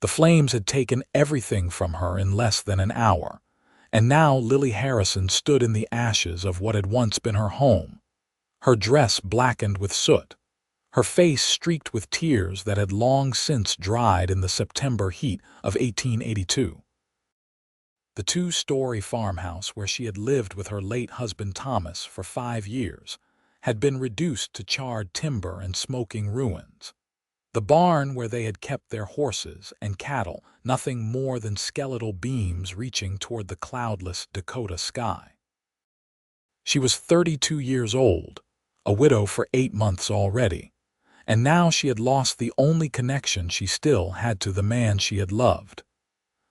The flames had taken everything from her in less than an hour, and now Lily Harrison stood in the ashes of what had once been her home, her dress blackened with soot, her face streaked with tears that had long since dried in the September heat of 1882. The two-story farmhouse where she had lived with her late husband Thomas for 5 years had been reduced to charred timber and smoking ruins. The barn where they had kept their horses and cattle, nothing more than skeletal beams reaching toward the cloudless Dakota sky. She was 32 years old, a widow for 8 months already, and now she had lost the only connection she still had to the man she had loved.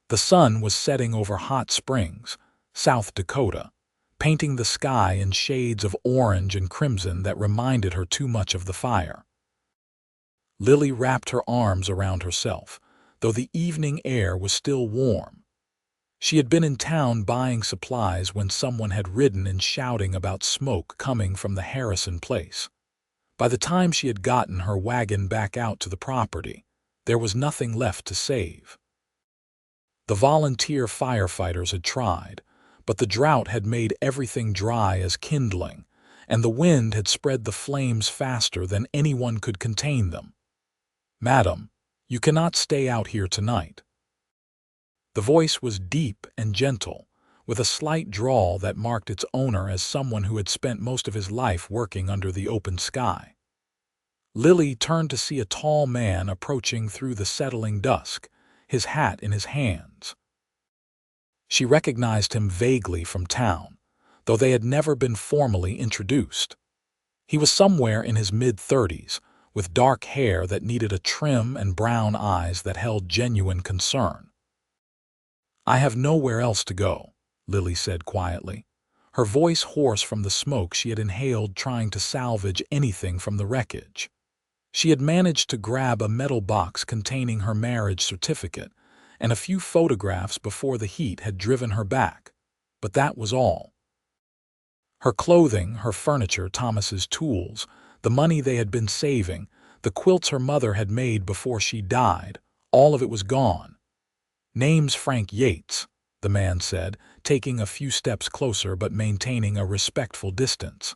The sun was setting over Hot Springs, South Dakota, painting the sky in shades of orange and crimson that reminded her too much of the fire. Lily wrapped her arms around herself, though the evening air was still warm. She had been in town buying supplies when someone had ridden in shouting about smoke coming from the Harrison place. By the time she had gotten her wagon back out to the property, there was nothing left to save. The volunteer firefighters had tried, but the drought had made everything dry as kindling, and the wind had spread the flames faster than anyone could contain them. "Madam, you cannot stay out here tonight." The voice was deep and gentle, with a slight drawl that marked its owner as someone who had spent most of his life working under the open sky. Lily turned to see a tall man approaching through the settling dusk, his hat in his hands. She recognized him vaguely from town, though they had never been formally introduced. He was somewhere in his mid-30s, with dark hair that needed a trim and brown eyes that held genuine concern. "I have nowhere else to go," Lily said quietly, her voice hoarse from the smoke she had inhaled trying to salvage anything from the wreckage. She had managed to grab a metal box containing her marriage certificate and a few photographs before the heat had driven her back, but that was all. Her clothing, her furniture, Thomas's tools, the money they had been saving, the quilts her mother had made before she died, all of it was gone. "Name's Frank Yates," the man said, taking a few steps closer but maintaining a respectful distance.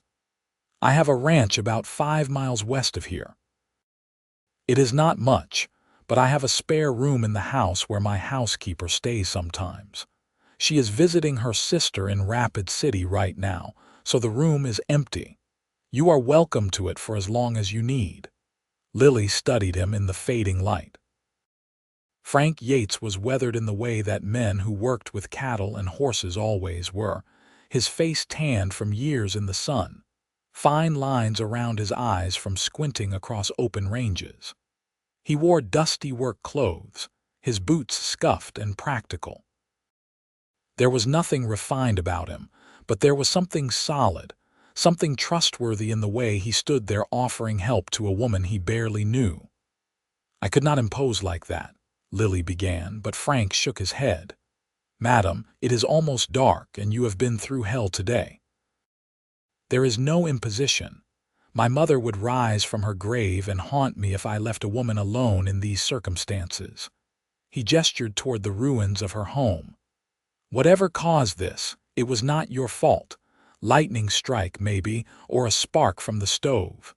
"I have a ranch about 5 miles west of here. It is not much, but I have a spare room in the house where my housekeeper stays sometimes. She is visiting her sister in Rapid City right now, so the room is empty. You are welcome to it for as long as you need." Lily studied him in the fading light. Frank Yates was weathered in the way that men who worked with cattle and horses always were, his face tanned from years in the sun, fine lines around his eyes from squinting across open ranges. He wore dusty work clothes, his boots scuffed and practical. There was nothing refined about him, but there was something solid, something trustworthy in the way he stood there offering help to a woman he barely knew. "I could not impose like that," Lily began, but Frank shook his head. "Madam, it is almost dark, and you have been through hell today. There is no imposition. My mother would rise from her grave and haunt me if I left a woman alone in these circumstances." He gestured toward the ruins of her home. "Whatever caused this, it was not your fault. Lightning strike, maybe, or a spark from the stove.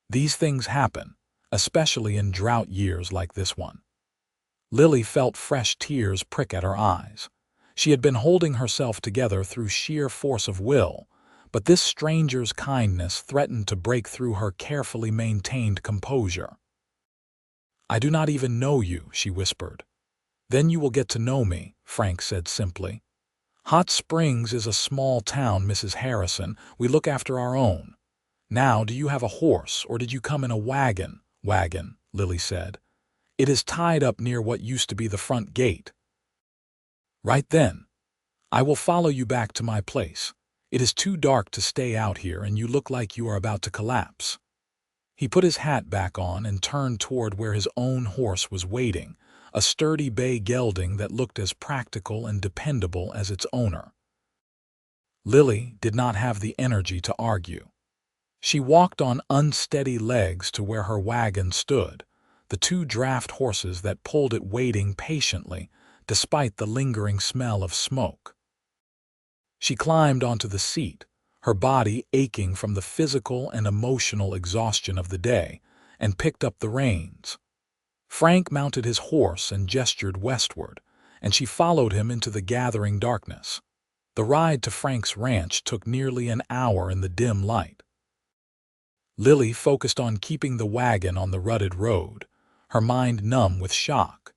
These things happen, especially in drought years like this one." Lily felt fresh tears prick at her eyes. She had been holding herself together through sheer force of will, but this stranger's kindness threatened to break through her carefully maintained composure. "I do not even know you," she whispered. "Then you will get to know me," Frank said simply. "Hot Springs is a small town, Mrs. Harrison. We look after our own. Now, do you have a horse, or did you come in a wagon?" "Wagon," Lily said. "It is tied up near what used to be the front gate." "Right then. I will follow you back to my place. It is too dark to stay out here, and you look like you are about to collapse." He put his hat back on and turned toward where his own horse was waiting, a sturdy bay gelding that looked as practical and dependable as its owner. Lily did not have the energy to argue. She walked on unsteady legs to where her wagon stood, the two draft horses that pulled it waiting patiently, despite the lingering smell of smoke. She climbed onto the seat, her body aching from the physical and emotional exhaustion of the day, and picked up the reins. Frank mounted his horse and gestured westward, and she followed him into the gathering darkness. The ride to Frank's ranch took nearly an hour in the dim light. Lily focused on keeping the wagon on the rutted road, her mind numb with shock.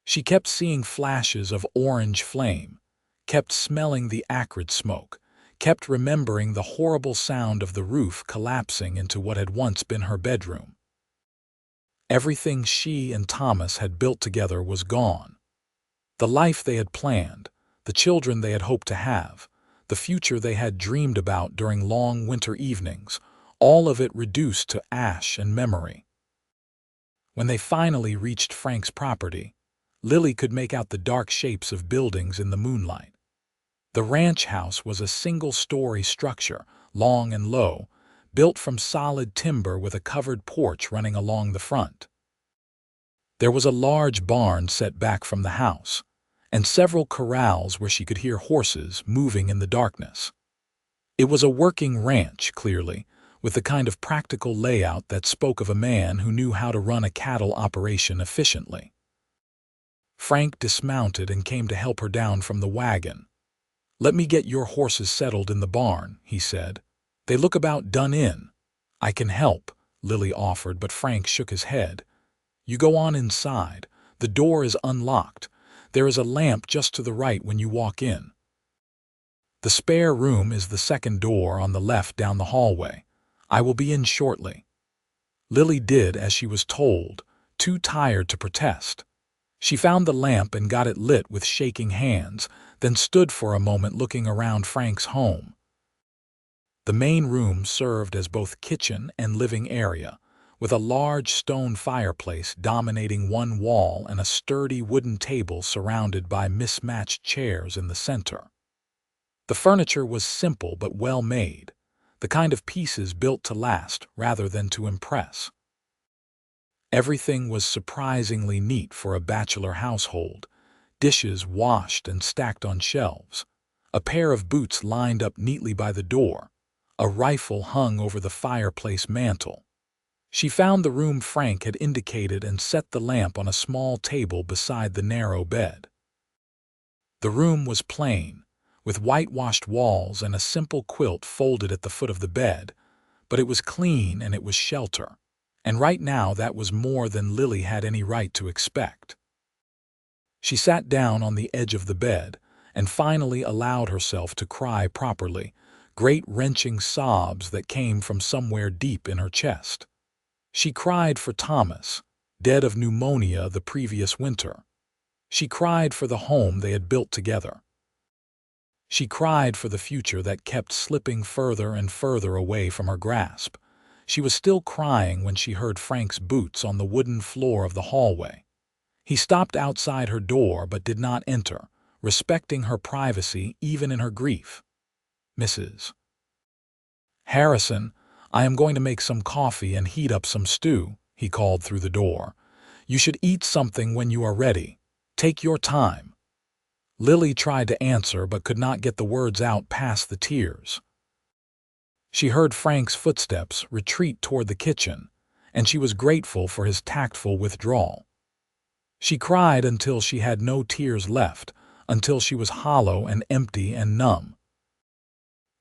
She kept seeing flashes of orange flame, kept smelling the acrid smoke, kept remembering the horrible sound of the roof collapsing into what had once been her bedroom. Everything she and Thomas had built together was gone. The life they had planned, the children they had hoped to have, the future they had dreamed about during long winter evenings, all of it reduced to ash and memory. When they finally reached Frank's property, Lily could make out the dark shapes of buildings in the moonlight. The ranch house was a single-story structure, long and low, built from solid timber with a covered porch running along the front. There was a large barn set back from the house, and several corrals where she could hear horses moving in the darkness. It was a working ranch, clearly, with the kind of practical layout that spoke of a man who knew how to run a cattle operation efficiently. Frank dismounted and came to help her down from the wagon. "Let me get your horses settled in the barn," he said. "They look about done in." "I can help," Lily offered, but Frank shook his head. "You go on inside. The door is unlocked. There is a lamp just to the right when you walk in. The spare room is the second door on the left down the hallway. I will be in shortly." Lily did as she was told, too tired to protest. She found the lamp and got it lit with shaking hands, then stood for a moment looking around Frank's home. The main room served as both kitchen and living area, with a large stone fireplace dominating one wall and a sturdy wooden table surrounded by mismatched chairs in the center. The furniture was simple but well made, the kind of pieces built to last rather than to impress. Everything was surprisingly neat for a bachelor household, dishes washed and stacked on shelves, a pair of boots lined up neatly by the door, a rifle hung over the fireplace mantel. She found the room Frank had indicated and set the lamp on a small table beside the narrow bed. The room was plain, with whitewashed walls and a simple quilt folded at the foot of the bed, but it was clean and it was shelter, and right now that was more than Lily had any right to expect. She sat down on the edge of the bed and finally allowed herself to cry properly, great wrenching sobs that came from somewhere deep in her chest. She cried for Thomas, dead of pneumonia the previous winter. She cried for the home they had built together. She cried for the future that kept slipping further and further away from her grasp. She was still crying when she heard Frank's boots on the wooden floor of the hallway. He stopped outside her door but did not enter, respecting her privacy even in her grief. "Mrs. Harrison, I am going to make some coffee and heat up some stew," he called through the door. "You should eat something when you are ready. Take your time." Lily tried to answer but could not get the words out past the tears. She heard Frank's footsteps retreat toward the kitchen, and she was grateful for his tactful withdrawal. She cried until she had no tears left, until she was hollow and empty and numb.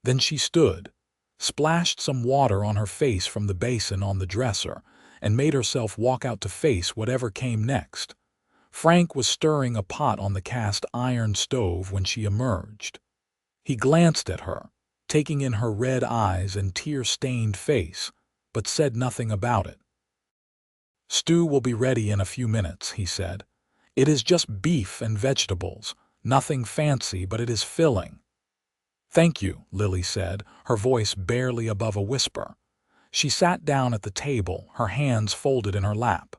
Then she stood, splashed some water on her face from the basin on the dresser, and made herself walk out to face whatever came next. Frank was stirring a pot on the cast iron stove when she emerged. He glanced at her, taking in her red eyes and tear-stained face, but said nothing about it. "Stew will be ready in a few minutes," he said. "It is just beef and vegetables, nothing fancy, but it is filling." "Thank you," Lily said, her voice barely above a whisper. She sat down at the table, her hands folded in her lap.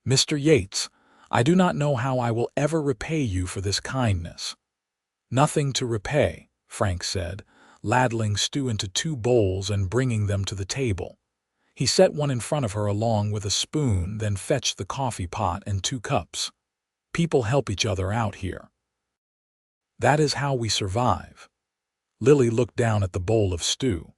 "Mr. Yates, I do not know how I will ever repay you for this kindness." "Nothing to repay," Frank said, ladling stew into 2 bowls and bringing them to the table. He set one in front of her along with a spoon, then fetched the coffee pot and 2 cups. People help each other out here. That is how we survive. Lily looked down at the bowl of stew.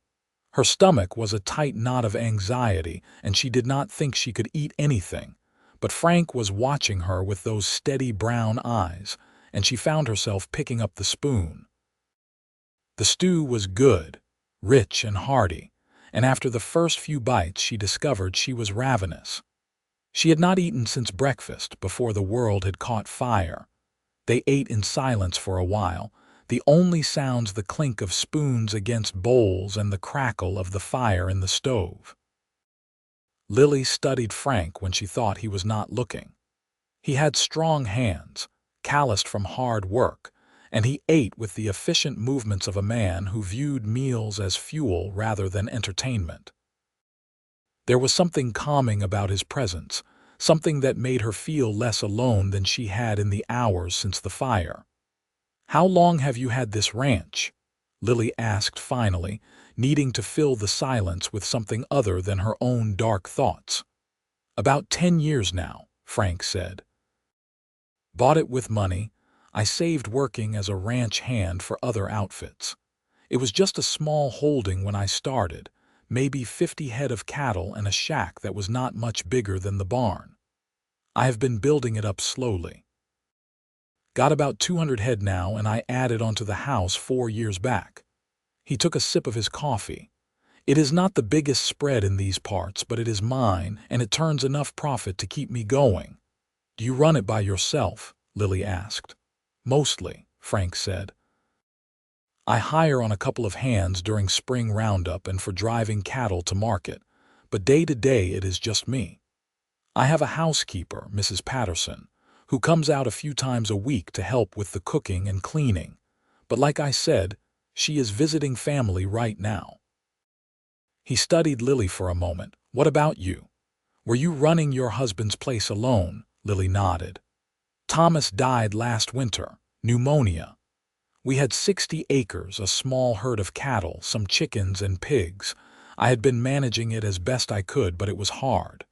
Her stomach was a tight knot of anxiety, and she did not think she could eat anything. But Frank was watching her with those steady brown eyes, and she found herself picking up the spoon. The stew was good, rich and hearty, and after the first few bites she discovered she was ravenous. She had not eaten since breakfast, before the world had caught fire. They ate in silence for a while, the only sounds the clink of spoons against bowls and the crackle of the fire in the stove. Lily studied Frank when she thought he was not looking. He had strong hands, calloused from hard work, and he ate with the efficient movements of a man who viewed meals as fuel rather than entertainment. There was something calming about his presence, something that made her feel less alone than she had in the hours since the fire. "How long have you had this ranch?" Lily asked finally, needing to fill the silence with something other than her own dark thoughts. "About 10 years now," Frank said. "Bought it with money. I saved working as a ranch hand for other outfits. It was just a small holding when I started, maybe 50 head of cattle and a shack that was not much bigger than the barn. I have been building it up slowly. Got about 200 head now, and I added onto the house 4 years back." He took a sip of his coffee. "It is not the biggest spread in these parts, but it is mine, and it turns enough profit to keep me going." "Do you run it by yourself?" Lily asked. "Mostly," Frank said. "I hire on a couple of hands during spring roundup and for driving cattle to market, but day to day it is just me. I have a housekeeper, Mrs. Patterson, who comes out a few times a week to help with the cooking and cleaning, but like I said, she is visiting family right now." He studied Lily for a moment. "What about you? Were you running your husband's place alone?" Lily nodded. "Thomas died last winter, pneumonia. We had 60 acres, a small herd of cattle, some chickens and pigs. I had been managing it as best I could, but it was hard.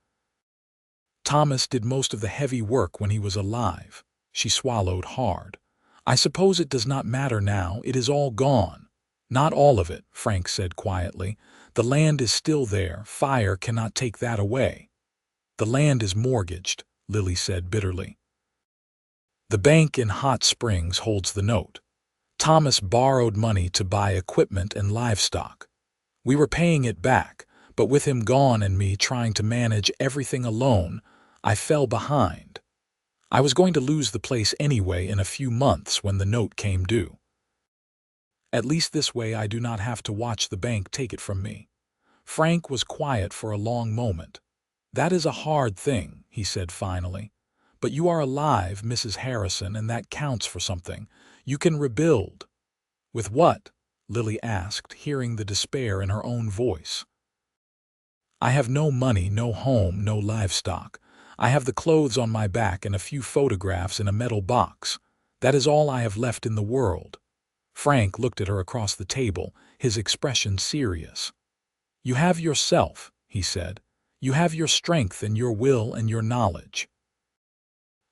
Thomas did most of the heavy work when he was alive." She swallowed hard. "I suppose it does not matter now. It is all gone." "Not all of it," Frank said quietly. "The land is still there. Fire cannot take that away." "The land is mortgaged," Lily said bitterly. "The bank in Hot Springs holds the note. Thomas borrowed money to buy equipment and livestock. We were paying it back, but with him gone and me trying to manage everything alone, I fell behind. I was going to lose the place anyway in a few months when the note came due. At least this way I do not have to watch the bank take it from me." Frank was quiet for a long moment. "That is a hard thing," he said finally. "But you are alive, Mrs. Harrison, and that counts for something. You can rebuild." "With what?" Lily asked, hearing the despair in her own voice. "I have no money, no home, no livestock. I have the clothes on my back and a few photographs in a metal box. That is all I have left in the world." Frank looked at her across the table, his expression serious. "You have yourself," he said. "You have your strength and your will and your knowledge.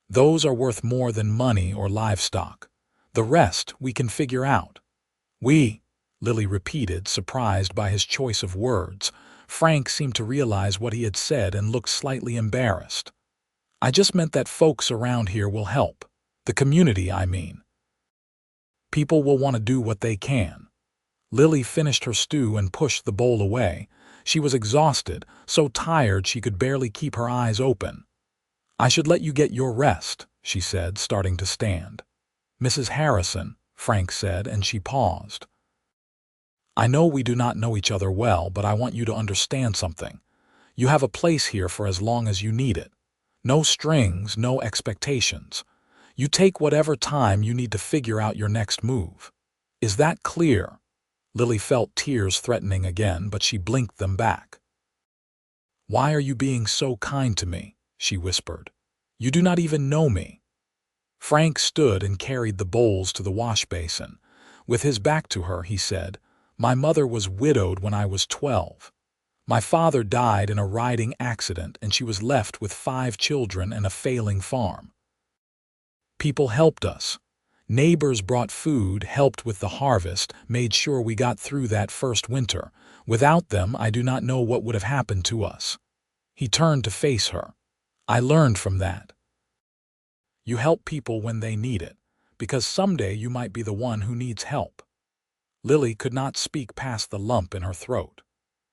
Those are worth more than money or livestock. The rest we can figure out." "We," Lily repeated, surprised by his choice of words. Frank seemed to realize what he had said and looked slightly embarrassed. "I just meant that folks around here will help. The community, I mean. People will want to do what they can." Lily finished her stew and pushed the bowl away. She was exhausted, so tired she could barely keep her eyes open. "I should let you get your rest," she said, starting to stand. "Mrs. Harrison," Frank said, and she paused. "I know we do not know each other well, but I want you to understand something. You have a place here for as long as you need it. No strings, no expectations. You take whatever time you need to figure out your next move. Is that clear?" Lily felt tears threatening again, but she blinked them back. "Why are you being so kind to me?" she whispered. "You do not even know me." Frank stood and carried the bowls to the wash basin. With his back to her, he said, "My mother was widowed when I was 12. My father died in a riding accident and she was left with 5 children and a failing farm. People helped us. Neighbors brought food, helped with the harvest, made sure we got through that first winter. Without them, I do not know what would have happened to us." He turned to face her. "I learned from that. You help people when they need it, because someday you might be the one who needs help." Lily could not speak past the lump in her throat.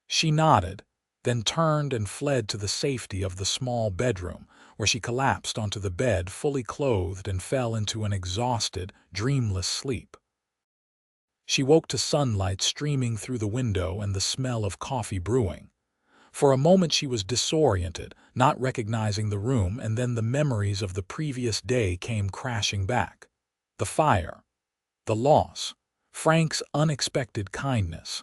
She nodded, then turned and fled to the safety of the small bedroom, where she collapsed onto the bed fully clothed and fell into an exhausted, dreamless sleep. She woke to sunlight streaming through the window and the smell of coffee brewing. For a moment she was disoriented, not recognizing the room, and then the memories of the previous day came crashing back. The fire, the loss, Frank's unexpected kindness.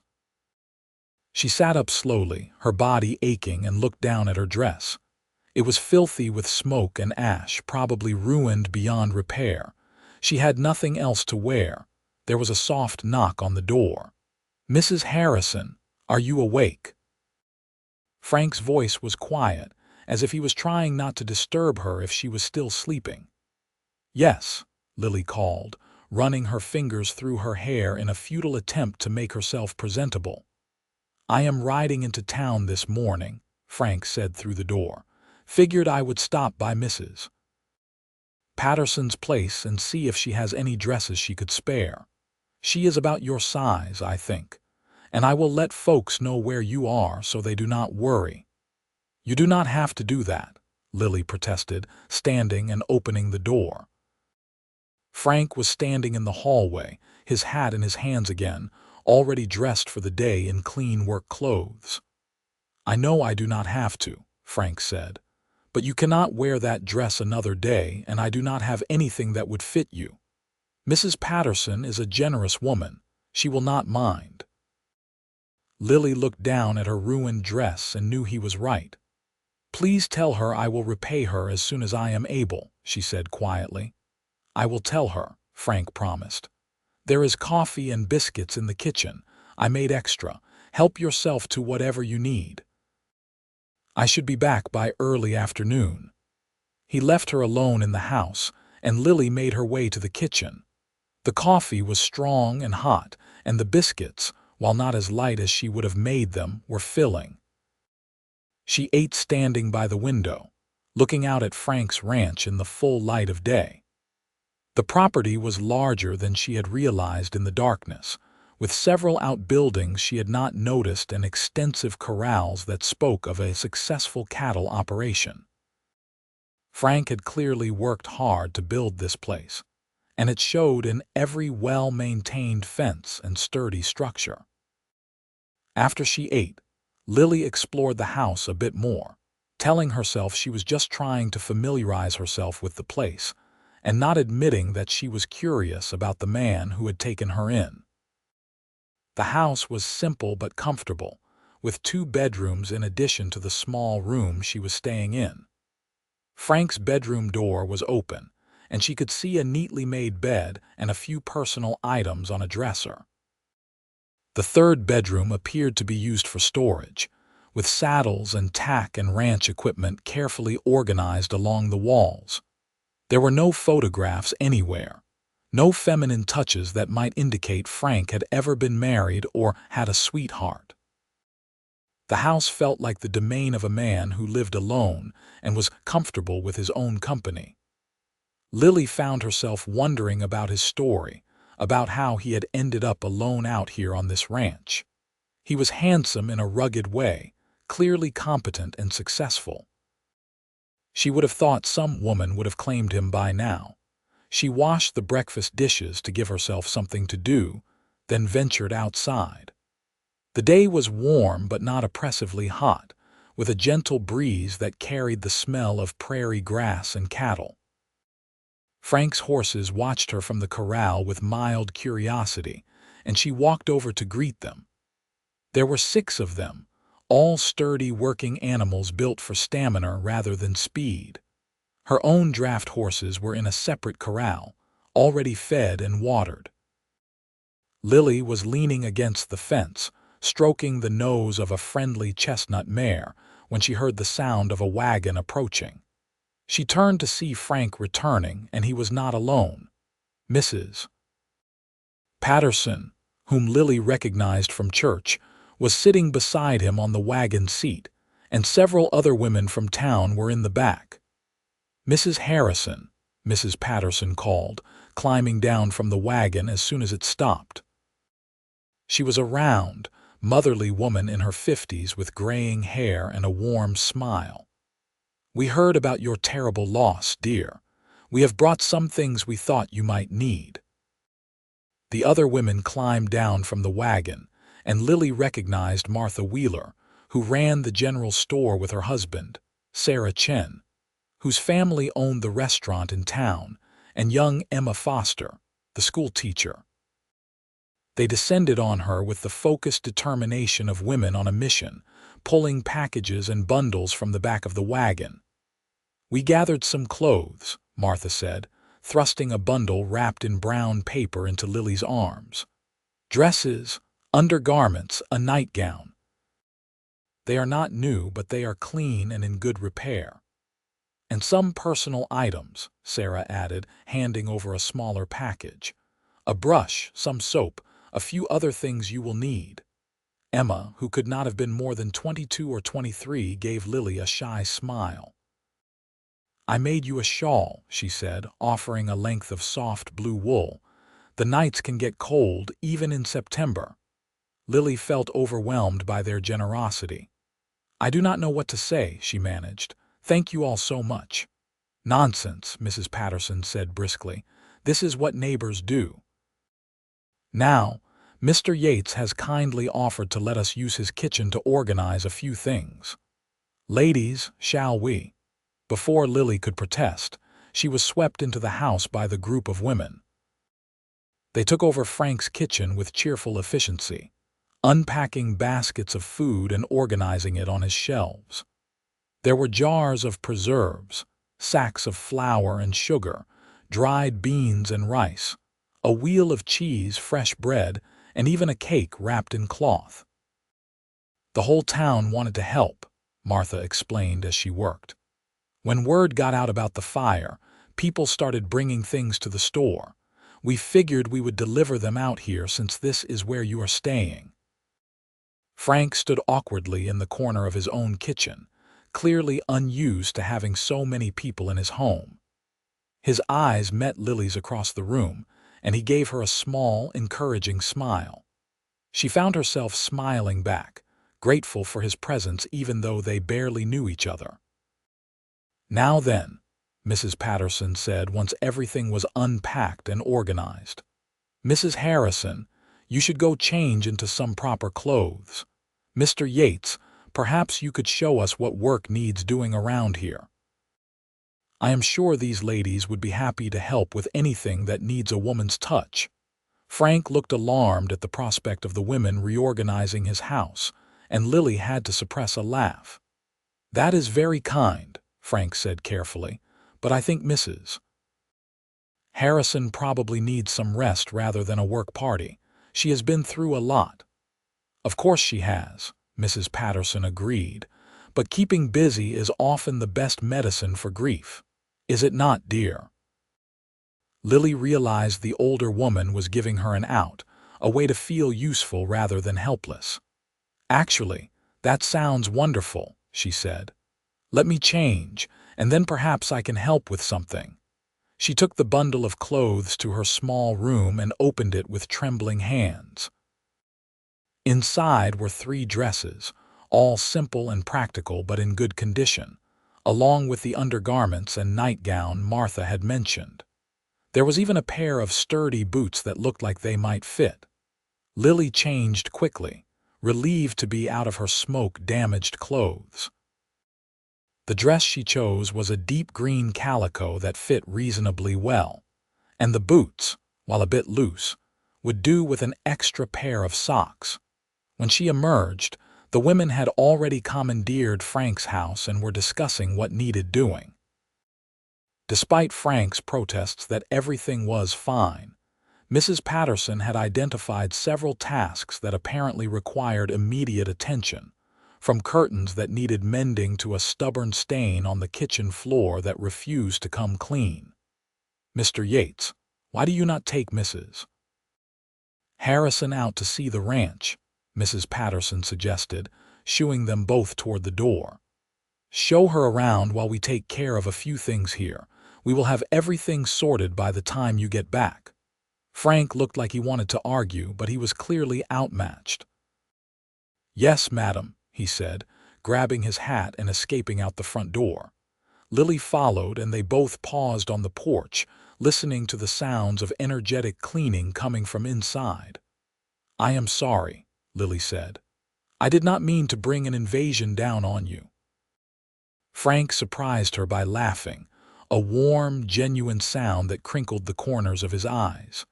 She sat up slowly, her body aching, and looked down at her dress. It was filthy with smoke and ash, probably ruined beyond repair. She had nothing else to wear. There was a soft knock on the door. "Mrs. Harrison, are you awake?" Frank's voice was quiet, as if he was trying not to disturb her if she was still sleeping. "Yes," Lily called, running her fingers through her hair in a futile attempt to make herself presentable. "I am riding into town this morning," Frank said through the door. "Figured I would stop by Mrs. Patterson's place and see if she has any dresses she could spare. She is about your size, I think, and I will let folks know where you are so they do not worry." "You do not have to do that," Lily protested, standing and opening the door. Frank was standing in the hallway, his hat in his hands again, already dressed for the day in clean work clothes. "I know I do not have to," Frank said, "but you cannot wear that dress another day, and I do not have anything that would fit you. Mrs. Patterson is a generous woman. She will not mind." Lily looked down at her ruined dress and knew he was right. "Please tell her I will repay her as soon as I am able," she said quietly. "I will tell her," Frank promised. "There is coffee and biscuits in the kitchen. I made extra. Help yourself to whatever you need. I should be back by early afternoon." He left her alone in the house, and Lily made her way to the kitchen. The coffee was strong and hot, and the biscuits, while not as light as she would have made them, were filling. She ate standing by the window, looking out at Frank's ranch in the full light of day. The property was larger than she had realized in the darkness, with several outbuildings she had not noticed and extensive corrals that spoke of a successful cattle operation. Frank had clearly worked hard to build this place, and it showed in every well-maintained fence and sturdy structure. After she ate, Lily explored the house a bit more, telling herself she was just trying to familiarize herself with the place, and not admitting that she was curious about the man who had taken her in. The house was simple but comfortable, with 2 bedrooms in addition to the small room she was staying in. Frank's bedroom door was open, and she could see a neatly made bed and a few personal items on a dresser. The 3rd bedroom appeared to be used for storage, with saddles and tack and ranch equipment carefully organized along the walls. There were no photographs anywhere, no feminine touches that might indicate Frank had ever been married or had a sweetheart. The house felt like the domain of a man who lived alone and was comfortable with his own company. Lily found herself wondering about his story, about how he had ended up alone out here on this ranch. He was handsome in a rugged way, clearly competent and successful. She would have thought some woman would have claimed him by now. She washed the breakfast dishes to give herself something to do, then ventured outside. The day was warm but not oppressively hot, with a gentle breeze that carried the smell of prairie grass and cattle. Frank's horses watched her from the corral with mild curiosity, and she walked over to greet them. There were 6 of them, all sturdy working animals built for stamina rather than speed. Her own draft horses were in a separate corral, already fed and watered. Lily was leaning against the fence, stroking the nose of a friendly chestnut mare when she heard the sound of a wagon approaching. She turned to see Frank returning, and he was not alone. Mrs. Patterson, whom Lily recognized from church, was sitting beside him on the wagon seat, and several other women from town were in the back. "Mrs. Harrison," Mrs. Patterson called, climbing down from the wagon as soon as it stopped. She was a round, motherly woman in her 50s with graying hair and a warm smile. "We heard about your terrible loss, dear. We have brought some things we thought you might need." The other women climbed down from the wagon, and Lily recognized Martha Wheeler, who ran the general store with her husband, Sarah Chen, whose family owned the restaurant in town, and young Emma Foster, the school teacher. They descended on her with the focused determination of women on a mission, pulling packages and bundles from the back of the wagon. "We gathered some clothes," Martha said, thrusting a bundle wrapped in brown paper into Lily's arms. "Dresses, undergarments, a nightgown. They are not new, but they are clean and in good repair. And some personal items," Sarah added, handing over a smaller package. "A brush, some soap, a few other things you will need." Emma, who could not have been more than 22 or 23, gave Lily a shy smile. "I made you a shawl," she said, offering a length of soft blue wool. "The nights can get cold, even in September." Lily felt overwhelmed by their generosity. "I do not know what to say," she managed. "Thank you all so much." "Nonsense," Mrs. Patterson said briskly. "This is what neighbors do. Now, Mr. Yates has kindly offered to let us use his kitchen to organize a few things. Ladies, shall we?" Before Lily could protest, she was swept into the house by the group of women. They took over Frank's kitchen with cheerful efficiency, unpacking baskets of food and organizing it on his shelves. There were jars of preserves, sacks of flour and sugar, dried beans and rice, a wheel of cheese, fresh bread, and even a cake wrapped in cloth. "The whole town wanted to help," Martha explained as she worked. "When word got out about the fire, people started bringing things to the store. We figured we would deliver them out here since this is where you are staying." Frank stood awkwardly in the corner of his own kitchen, clearly unused to having so many people in his home. His eyes met Lily's across the room, and he gave her a small, encouraging smile. She found herself smiling back, grateful for his presence even though they barely knew each other. "Now then," Mrs. Patterson said once everything was unpacked and organized. "Mrs. Harrison, you should go change into some proper clothes. Mr. Yates, perhaps you could show us what work needs doing around here. I am sure these ladies would be happy to help with anything that needs a woman's touch." Frank looked alarmed at the prospect of the women reorganizing his house, and Lily had to suppress a laugh. "That is very kind," Frank said carefully, "but I think Mrs. Harrison probably needs some rest rather than a work party. She has been through a lot." "Of course she has," Mrs. Patterson agreed, "but keeping busy is often the best medicine for grief. Is it not, dear?" Lily realized the older woman was giving her an out, a way to feel useful rather than helpless. "Actually, that sounds wonderful," she said. "Let me change, and then perhaps I can help with something." She took the bundle of clothes to her small room and opened it with trembling hands. Inside were 3 dresses, all simple and practical but in good condition, along with the undergarments and nightgown Martha had mentioned. There was even a pair of sturdy boots that looked like they might fit. Lily changed quickly, relieved to be out of her smoke-damaged clothes. The dress she chose was a deep green calico that fit reasonably well, and the boots, while a bit loose, would do with an extra pair of socks. When she emerged, the women had already commandeered Frank's house and were discussing what needed doing. Despite Frank's protests that everything was fine, Mrs. Patterson had identified several tasks that apparently required immediate attention, from curtains that needed mending to a stubborn stain on the kitchen floor that refused to come clean. "Mr. Yates, why do you not take Mrs. Harrison out to see the ranch?" Mrs. Patterson suggested, shooing them both toward the door. "Show her around while we take care of a few things here. We will have everything sorted by the time you get back." Frank looked like he wanted to argue, but he was clearly outmatched. "Yes, madam," he said, grabbing his hat and escaping out the front door. Lily followed, and they both paused on the porch, listening to the sounds of energetic cleaning coming from inside. "I am sorry," Lily said. "I did not mean to bring an invasion down on you." Frank surprised her by laughing, a warm, genuine sound that crinkled the corners of his eyes.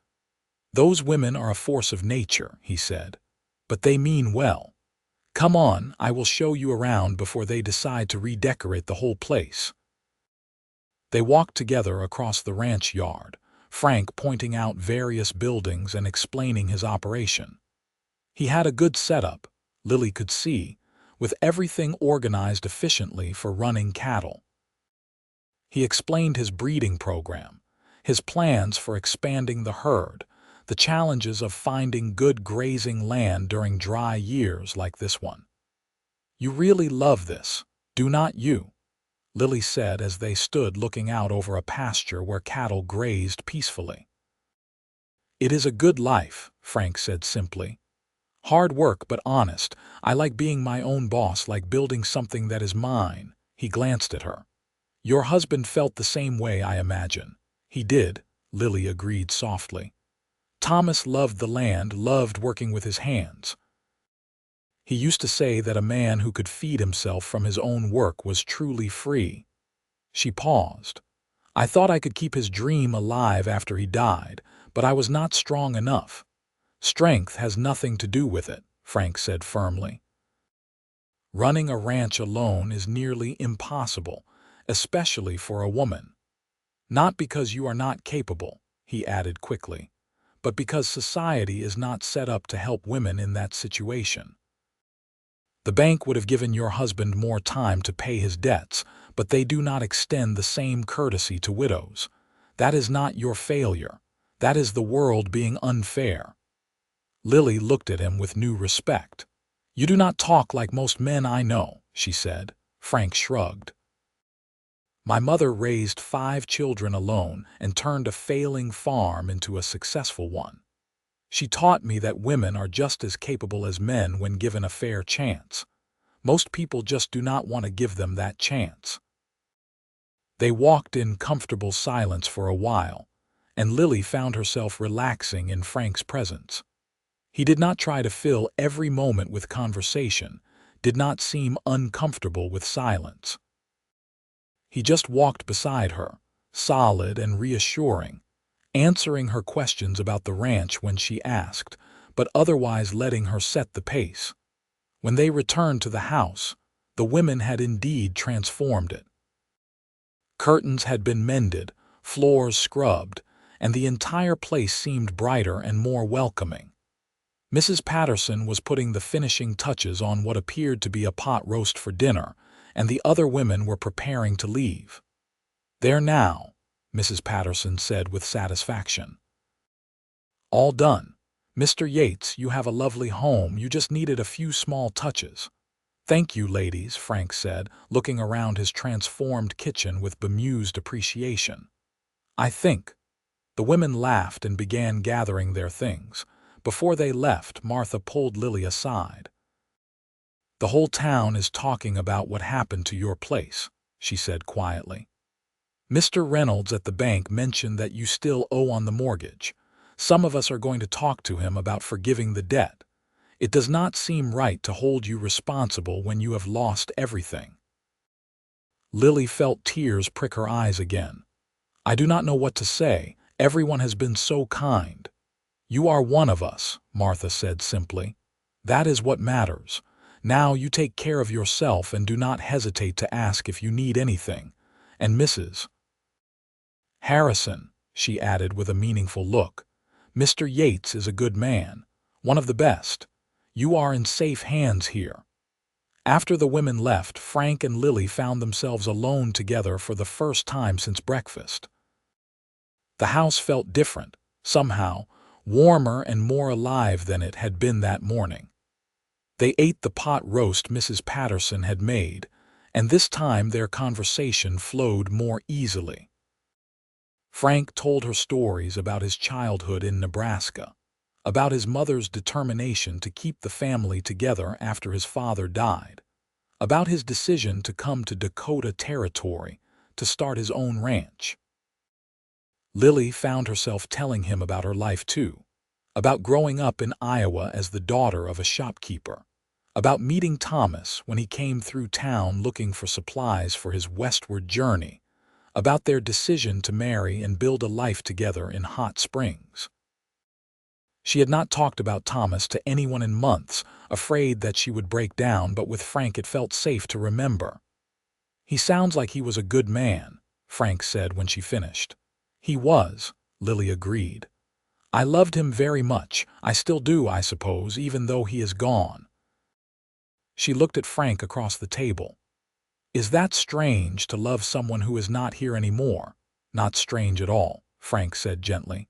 "Those women are a force of nature," he said, "but they mean well. Come on, I will show you around before they decide to redecorate the whole place." They walked together across the ranch yard, Frank pointing out various buildings and explaining his operation. He had a good setup, Lily could see, with everything organized efficiently for running cattle. He explained his breeding program, his plans for expanding the herd, the challenges of finding good grazing land during dry years like this one. "You really love this, do not you?" Lily said as they stood looking out over a pasture where cattle grazed peacefully. "It is a good life," Frank said simply. "Hard work but honest. I like being my own boss, like building something that is mine." He glanced at her. "Your husband felt the same way, I imagine." "He did," Lily agreed softly. "Thomas loved the land, loved working with his hands. He used to say that a man who could feed himself from his own work was truly free." She paused. "I thought I could keep his dream alive after he died, but I was not strong enough." "Strength has nothing to do with it," Frank said firmly. "Running a ranch alone is nearly impossible, especially for a woman. Not because you are not capable," he added quickly, "but because society is not set up to help women in that situation. The bank would have given your husband more time to pay his debts, but they do not extend the same courtesy to widows. That is not your failure. That is the world being unfair." Lily looked at him with new respect. "You do not talk like most men I know," she said. Frank shrugged. "My mother raised 5 children alone and turned a failing farm into a successful one. She taught me that women are just as capable as men when given a fair chance. Most people just do not want to give them that chance." They walked in comfortable silence for a while, and Lily found herself relaxing in Frank's presence. He did not try to fill every moment with conversation, did not seem uncomfortable with silence. He just walked beside her, solid and reassuring, answering her questions about the ranch when she asked, but otherwise letting her set the pace. When they returned to the house, the women had indeed transformed it. Curtains had been mended, floors scrubbed, and the entire place seemed brighter and more welcoming. Mrs. Patterson was putting the finishing touches on what appeared to be a pot roast for dinner, and the other women were preparing to leave. "There now," Mrs. Patterson said with satisfaction. "All done. Mr. Yates, you have a lovely home, you just needed a few small touches." "Thank you, ladies," Frank said, looking around his transformed kitchen with bemused appreciation. "I think." The women laughed and began gathering their things. Before they left, Martha pulled Lily aside. "The whole town is talking about what happened to your place," she said quietly. "Mr. Reynolds at the bank mentioned that you still owe on the mortgage. Some of us are going to talk to him about forgiving the debt. It does not seem right to hold you responsible when you have lost everything." Lily felt tears prick her eyes again. "I do not know what to say. Everyone has been so kind." "You are one of us," Martha said simply. "That is what matters. Now you take care of yourself and do not hesitate to ask if you need anything. And Mrs. Harrison," she added with a meaningful look, Mr. Yates is a good man, one of the best. You are in safe hands here." After the women left, Frank and Lily found themselves alone together for the first time since breakfast. The house felt different, somehow, warmer and more alive than it had been that morning. They ate the pot roast Mrs. Patterson had made, and this time their conversation flowed more easily. Frank told her stories about his childhood in Nebraska, about his mother's determination to keep the family together after his father died, about his decision to come to Dakota Territory to start his own ranch. Lily found herself telling him about her life too, about growing up in Iowa as the daughter of a shopkeeper, about meeting Thomas when he came through town looking for supplies for his westward journey, about their decision to marry and build a life together in Hot Springs. She had not talked about Thomas to anyone in months, afraid that she would break down, but with Frank it felt safe to remember. "He sounds like he was a good man," Frank said when she finished. "He was," Lily agreed. "I loved him very much. I still do, I suppose, even though he is gone." She looked at Frank across the table. "Is that strange, to love someone who is not here anymore?" "Not strange at all," Frank said gently.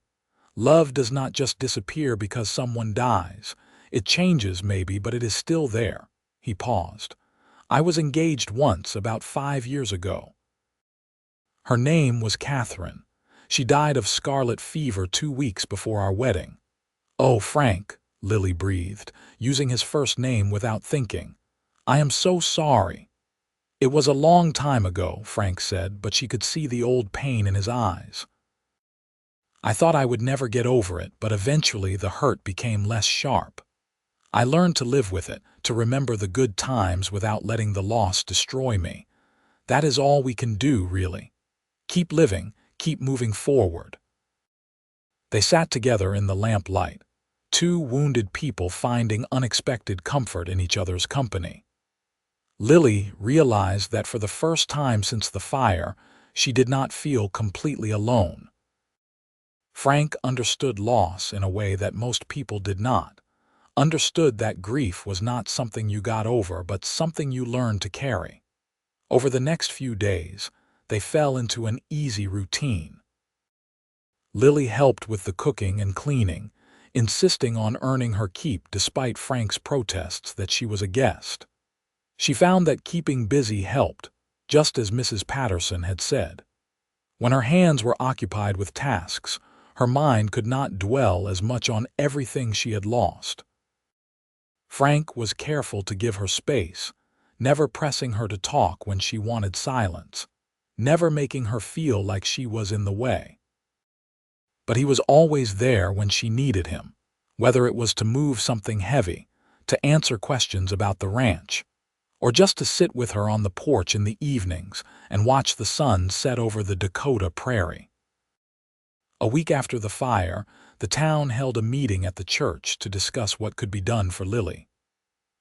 "Love does not just disappear because someone dies. It changes maybe, but it is still there." He paused. "I was engaged once, about 5 years ago. Her name was Catherine. She died of scarlet fever 2 weeks before our wedding." "Oh, Frank," Lily breathed, using his first name without thinking. "I am so sorry." "It was a long time ago," Frank said, but she could see the old pain in his eyes. "I thought I would never get over it, but eventually the hurt became less sharp. I learned to live with it, to remember the good times without letting the loss destroy me. That is all we can do, really. Keep living, keep moving forward." They sat together in the lamplight, two wounded people finding unexpected comfort in each other's company. Lily realized that for the first time since the fire, she did not feel completely alone. Frank understood loss in a way that most people did not, understood that grief was not something you got over but something you learned to carry. Over the next few days, they fell into an easy routine. Lily helped with the cooking and cleaning, insisting on earning her keep despite Frank's protests that she was a guest. She found that keeping busy helped, just as Mrs. Patterson had said. When her hands were occupied with tasks, her mind could not dwell as much on everything she had lost. Frank was careful to give her space, never pressing her to talk when she wanted silence, never making her feel like she was in the way. But he was always there when she needed him, whether it was to move something heavy, to answer questions about the ranch, or just to sit with her on the porch in the evenings and watch the sun set over the Dakota prairie. A week after the fire, the town held a meeting at the church to discuss what could be done for Lily.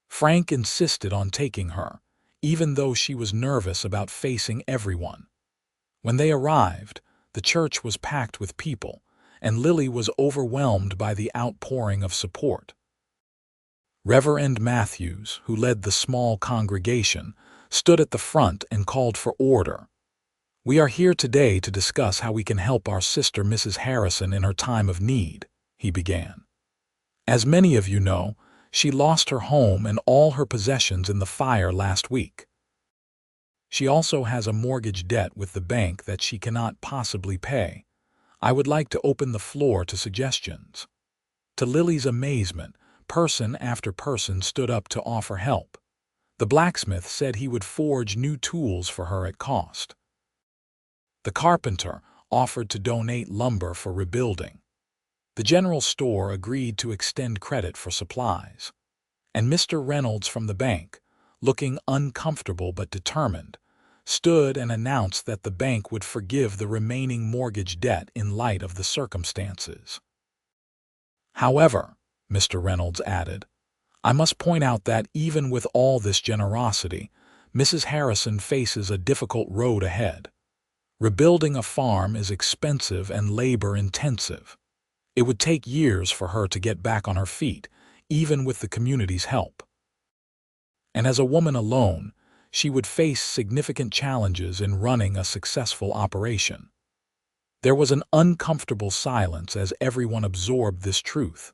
Frank insisted on taking her, even though she was nervous about facing everyone. When they arrived, the church was packed with people, and Lily was overwhelmed by the outpouring of support. Reverend Matthews, who led the small congregation, stood at the front and called for order. "We are here today to discuss how we can help our sister Mrs. Harrison in her time of need," he began. "As many of you know, she lost her home and all her possessions in the fire last week. She also has a mortgage debt with the bank that she cannot possibly pay. I would like to open the floor to suggestions." To Lily's amazement, person after person stood up to offer help. The blacksmith said he would forge new tools for her at cost. The carpenter offered to donate lumber for rebuilding. The general store agreed to extend credit for supplies. And Mr. Reynolds from the bank, looking uncomfortable but determined, stood and announced that the bank would forgive the remaining mortgage debt in light of the circumstances. "However," Mr. Reynolds added, "I must point out that even with all this generosity, Mrs. Harrison faces a difficult road ahead. Rebuilding a farm is expensive and labor-intensive. It would take years for her to get back on her feet, even with the community's help. And as a woman alone, she would face significant challenges in running a successful operation. There was an uncomfortable silence as everyone absorbed this truth.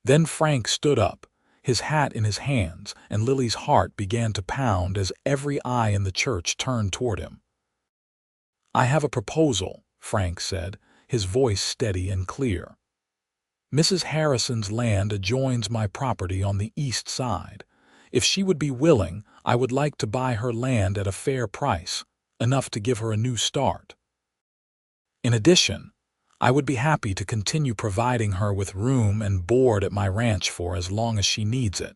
Then Frank stood up, his hat in his hands, and Lily's heart began to pound as every eye in the church turned toward him. "I have a proposal," Frank said, his voice steady and clear. "Mrs. Harrison's land adjoins my property on the east side. If she would be willing, I would like to buy her land at a fair price, enough to give her a new start. In addition, I would be happy to continue providing her with room and board at my ranch for as long as she needs it,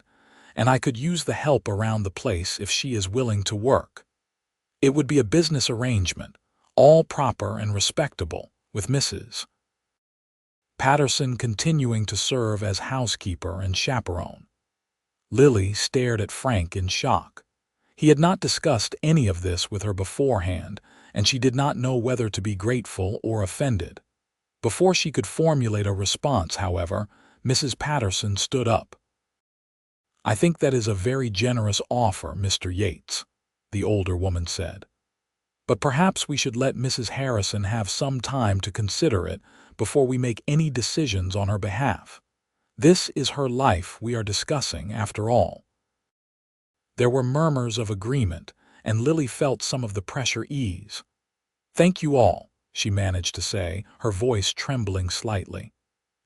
and I could use the help around the place if she is willing to work. It would be a business arrangement, all proper and respectable, with Mrs. Patterson continuing to serve as housekeeper and chaperone." Lily stared at Frank in shock. He had not discussed any of this with her beforehand, and she did not know whether to be grateful or offended. Before she could formulate a response, however, Mrs. Patterson stood up. "I think that is a very generous offer, Mr. Yates," the older woman said. "But perhaps we should let Mrs. Harrison have some time to consider it before we make any decisions on her behalf. This is her life we are discussing, after all." There were murmurs of agreement, and Lily felt some of the pressure ease. "Thank you all," she managed to say, her voice trembling slightly.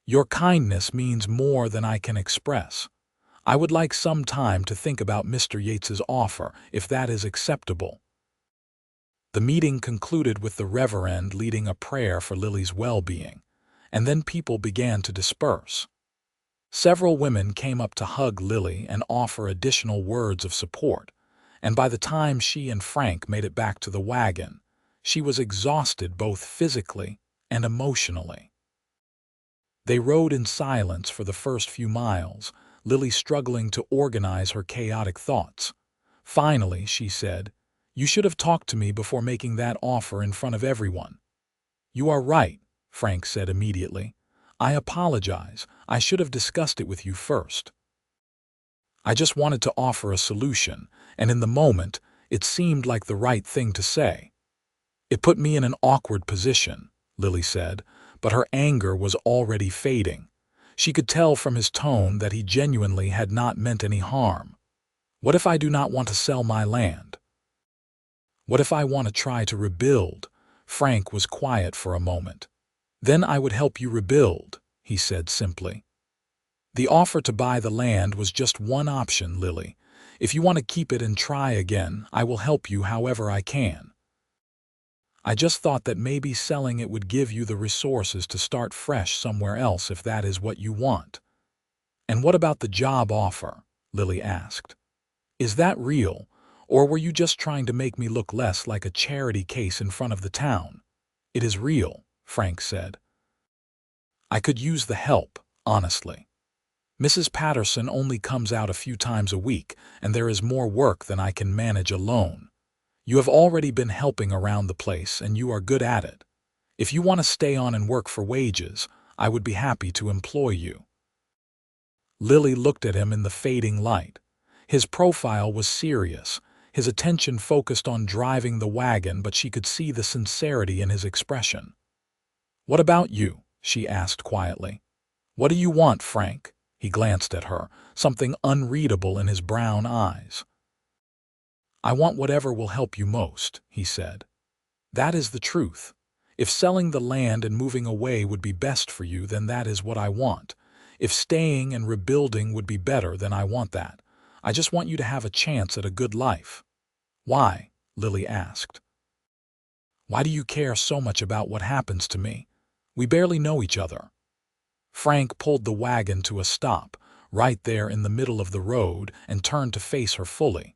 "Your kindness means more than I can express. I would like some time to think about Mr. Yates's offer, if that is acceptable." The meeting concluded with the Reverend leading a prayer for Lily's well-being, and then people began to disperse. Several women came up to hug Lily and offer additional words of support, and by the time she and Frank made it back to the wagon, she was exhausted both physically and emotionally. They rode in silence for the first few miles, Lily struggling to organize her chaotic thoughts. Finally, she said, "You should have talked to me before making that offer in front of everyone." "You are right," Frank said immediately. "I apologize. I should have discussed it with you first. I just wanted to offer a solution, and in the moment, it seemed like the right thing to say." "It put me in an awkward position," Lily said, but her anger was already fading. She could tell from his tone that he genuinely had not meant any harm. "What if I do not want to sell my land? What if I want to try to rebuild?" Frank was quiet for a moment. "Then I would help you rebuild," he said simply. "The offer to buy the land was just one option, Lily. If you want to keep it and try again, I will help you however I can. I just thought that maybe selling it would give you the resources to start fresh somewhere else if that is what you want." "And what about the job offer?" Lily asked. "Is that real, or were you just trying to make me look less like a charity case in front of the town?" "It is real," Frank said. "I could use the help, honestly. Mrs. Patterson only comes out a few times a week, and there is more work than I can manage alone. You have already been helping around the place, and you are good at it. If you want to stay on and work for wages, I would be happy to employ you." Lily looked at him in the fading light. His profile was serious, his attention focused on driving the wagon, but she could see the sincerity in his expression. "What about you?" she asked quietly. "What do you want, Frank?" He glanced at her, something unreadable in his brown eyes. "I want whatever will help you most," he said. "That is the truth. If selling the land and moving away would be best for you, then that is what I want. If staying and rebuilding would be better, then I want that. I just want you to have a chance at a good life." "Why?" Lily asked. "Why do you care so much about what happens to me? We barely know each other." Frank pulled the wagon to a stop, right there in the middle of the road, and turned to face her fully.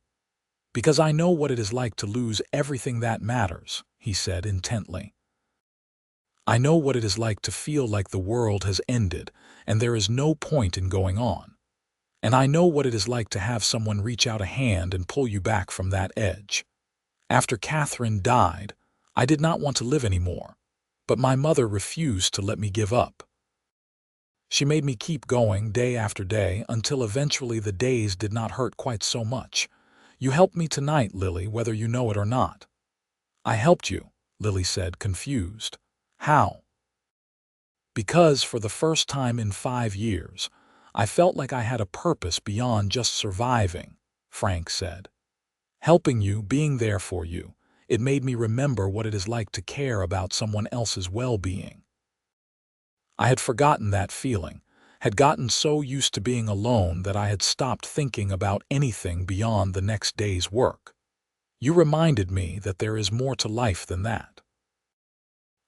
"Because I know what it is like to lose everything that matters," he said intently. "I know what it is like to feel like the world has ended and there is no point in going on. And I know what it is like to have someone reach out a hand and pull you back from that edge. After Catherine died, I did not want to live anymore, but my mother refused to let me give up. She made me keep going day after day until eventually the days did not hurt quite so much. You helped me tonight, Lily, whether you know it or not." "I helped you," Lily said, confused. "How?" "Because for the first time in 5 years, I felt like I had a purpose beyond just surviving," Frank said. "Helping you, being there for you, it made me remember what it is like to care about someone else's well-being. I had forgotten that feeling, had gotten so used to being alone that I had stopped thinking about anything beyond the next day's work. You reminded me that there is more to life than that."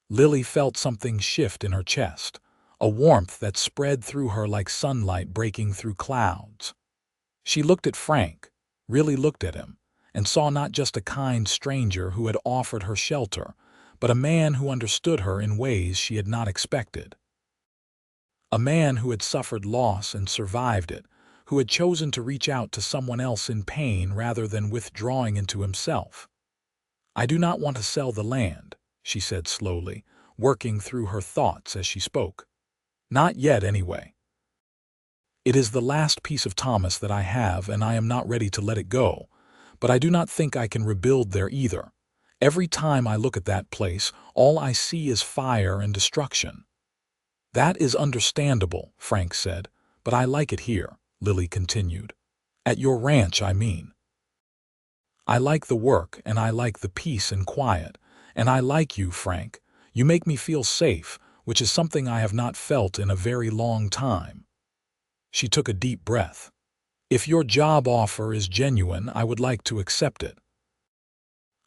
Lily felt something shift in her chest, a warmth that spread through her like sunlight breaking through clouds. She looked at Frank, really looked at him, and saw not just a kind stranger who had offered her shelter, but a man who understood her in ways she had not expected. A man who had suffered loss and survived it, who had chosen to reach out to someone else in pain rather than withdrawing into himself. "I do not want to sell the land," she said slowly, working through her thoughts as she spoke. "Not yet, anyway. It is the last piece of Thomas that I have, and I am not ready to let it go. But I do not think I can rebuild there either. Every time I look at that place, all I see is fire and destruction." "That is understandable," Frank said, "but I like it here," Lily continued. "At your ranch, I mean. I like the work, and I like the peace and quiet, and I like you, Frank. You make me feel safe, which is something I have not felt in a very long time." She took a deep breath. "If your job offer is genuine, I would like to accept it.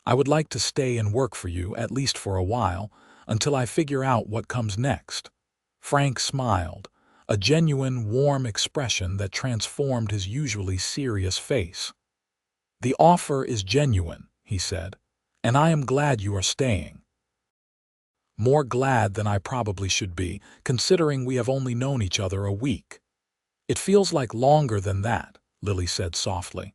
I would like to stay and work for you, at least for a while, until I figure out what comes next." Frank smiled, a genuine, warm expression that transformed his usually serious face. "The offer is genuine," he said, "and I am glad you are staying. More glad than I probably should be, considering we have only known each other a week." "It feels like longer than that," Lily said softly.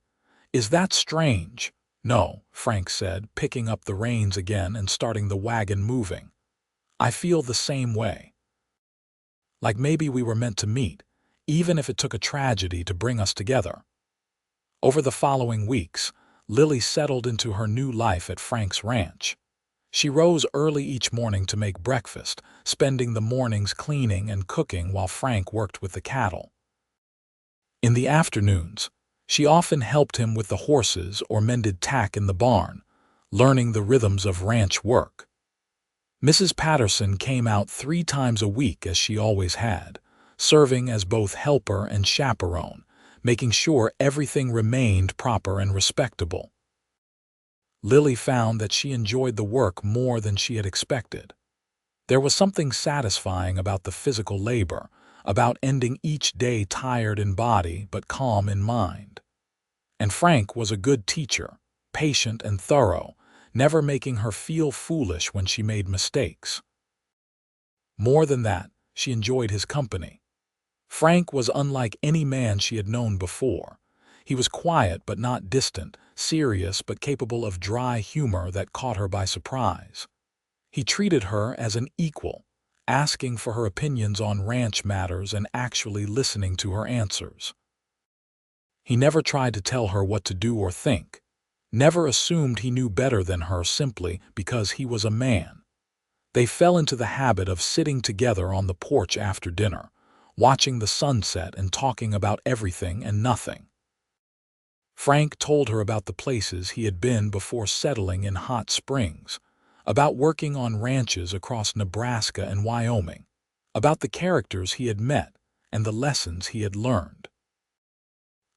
"Is that strange?" "No," Frank said, picking up the reins again and starting the wagon moving. "I feel the same way. Like maybe we were meant to meet, even if it took a tragedy to bring us together." Over the following weeks, Lily settled into her new life at Frank's ranch. She rose early each morning to make breakfast, spending the mornings cleaning and cooking while Frank worked with the cattle. In the afternoons, she often helped him with the horses or mended tack in the barn, learning the rhythms of ranch work. Mrs. Patterson came out 3 times a week as she always had, serving as both helper and chaperone, making sure everything remained proper and respectable. Lily found that she enjoyed the work more than she had expected. There was something satisfying about the physical labor, about ending each day tired in body but calm in mind. And Frank was a good teacher, patient and thorough, never making her feel foolish when she made mistakes. More than that, she enjoyed his company. Frank was unlike any man she had known before. He was quiet but not distant, serious but capable of dry humor that caught her by surprise. He treated her as an equal, asking for her opinions on ranch matters and actually listening to her answers. He never tried to tell her what to do or think, never assumed he knew better than her simply because he was a man. They fell into the habit of sitting together on the porch after dinner, watching the sunset and talking about everything and nothing. Frank told her about the places he had been before settling in Hot Springs, about working on ranches across Nebraska and Wyoming, about the characters he had met and the lessons he had learned.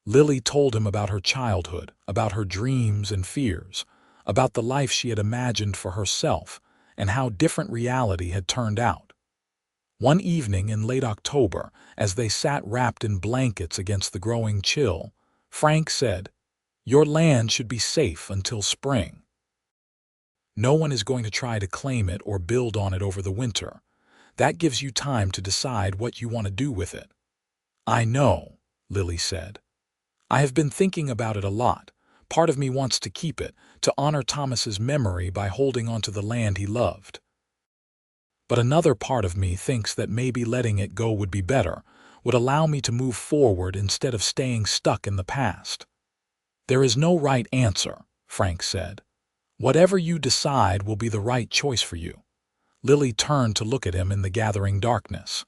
Lily told him about her childhood, about her dreams and fears, about the life she had imagined for herself and how different reality had turned out. One evening in late October, as they sat wrapped in blankets against the growing chill, Frank said, "Your land should be safe until spring. No one is going to try to claim it or build on it over the winter. That gives you time to decide what you want to do with it." "I know," Lily said. "I have been thinking about it a lot. Part of me wants to keep it, to honor Thomas's memory by holding on to the land he loved." But another part of me thinks that maybe letting it go would be better, would allow me to move forward instead of staying stuck in the past. There is no right answer, Frank said. Whatever you decide will be the right choice for you. Lily turned to look at him in the gathering darkness.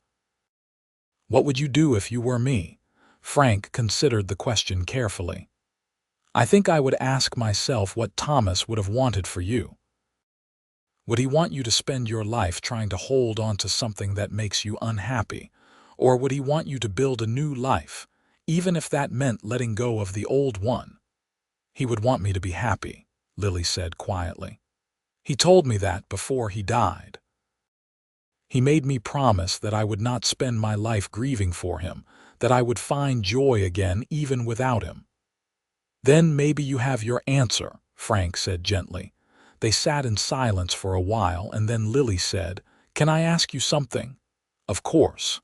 What would you do if you were me? Frank considered the question carefully. I think I would ask myself what Thomas would have wanted for you. Would he want you to spend your life trying to hold on to something that makes you unhappy? Or would he want you to build a new life, even if that meant letting go of the old one? He would want me to be happy, Lily said quietly. He told me that before he died. He made me promise that I would not spend my life grieving for him, that I would find joy again even without him. Then maybe you have your answer, Frank said gently. They sat in silence for a while, and then Lily said, "Can I ask you something?" "Of course."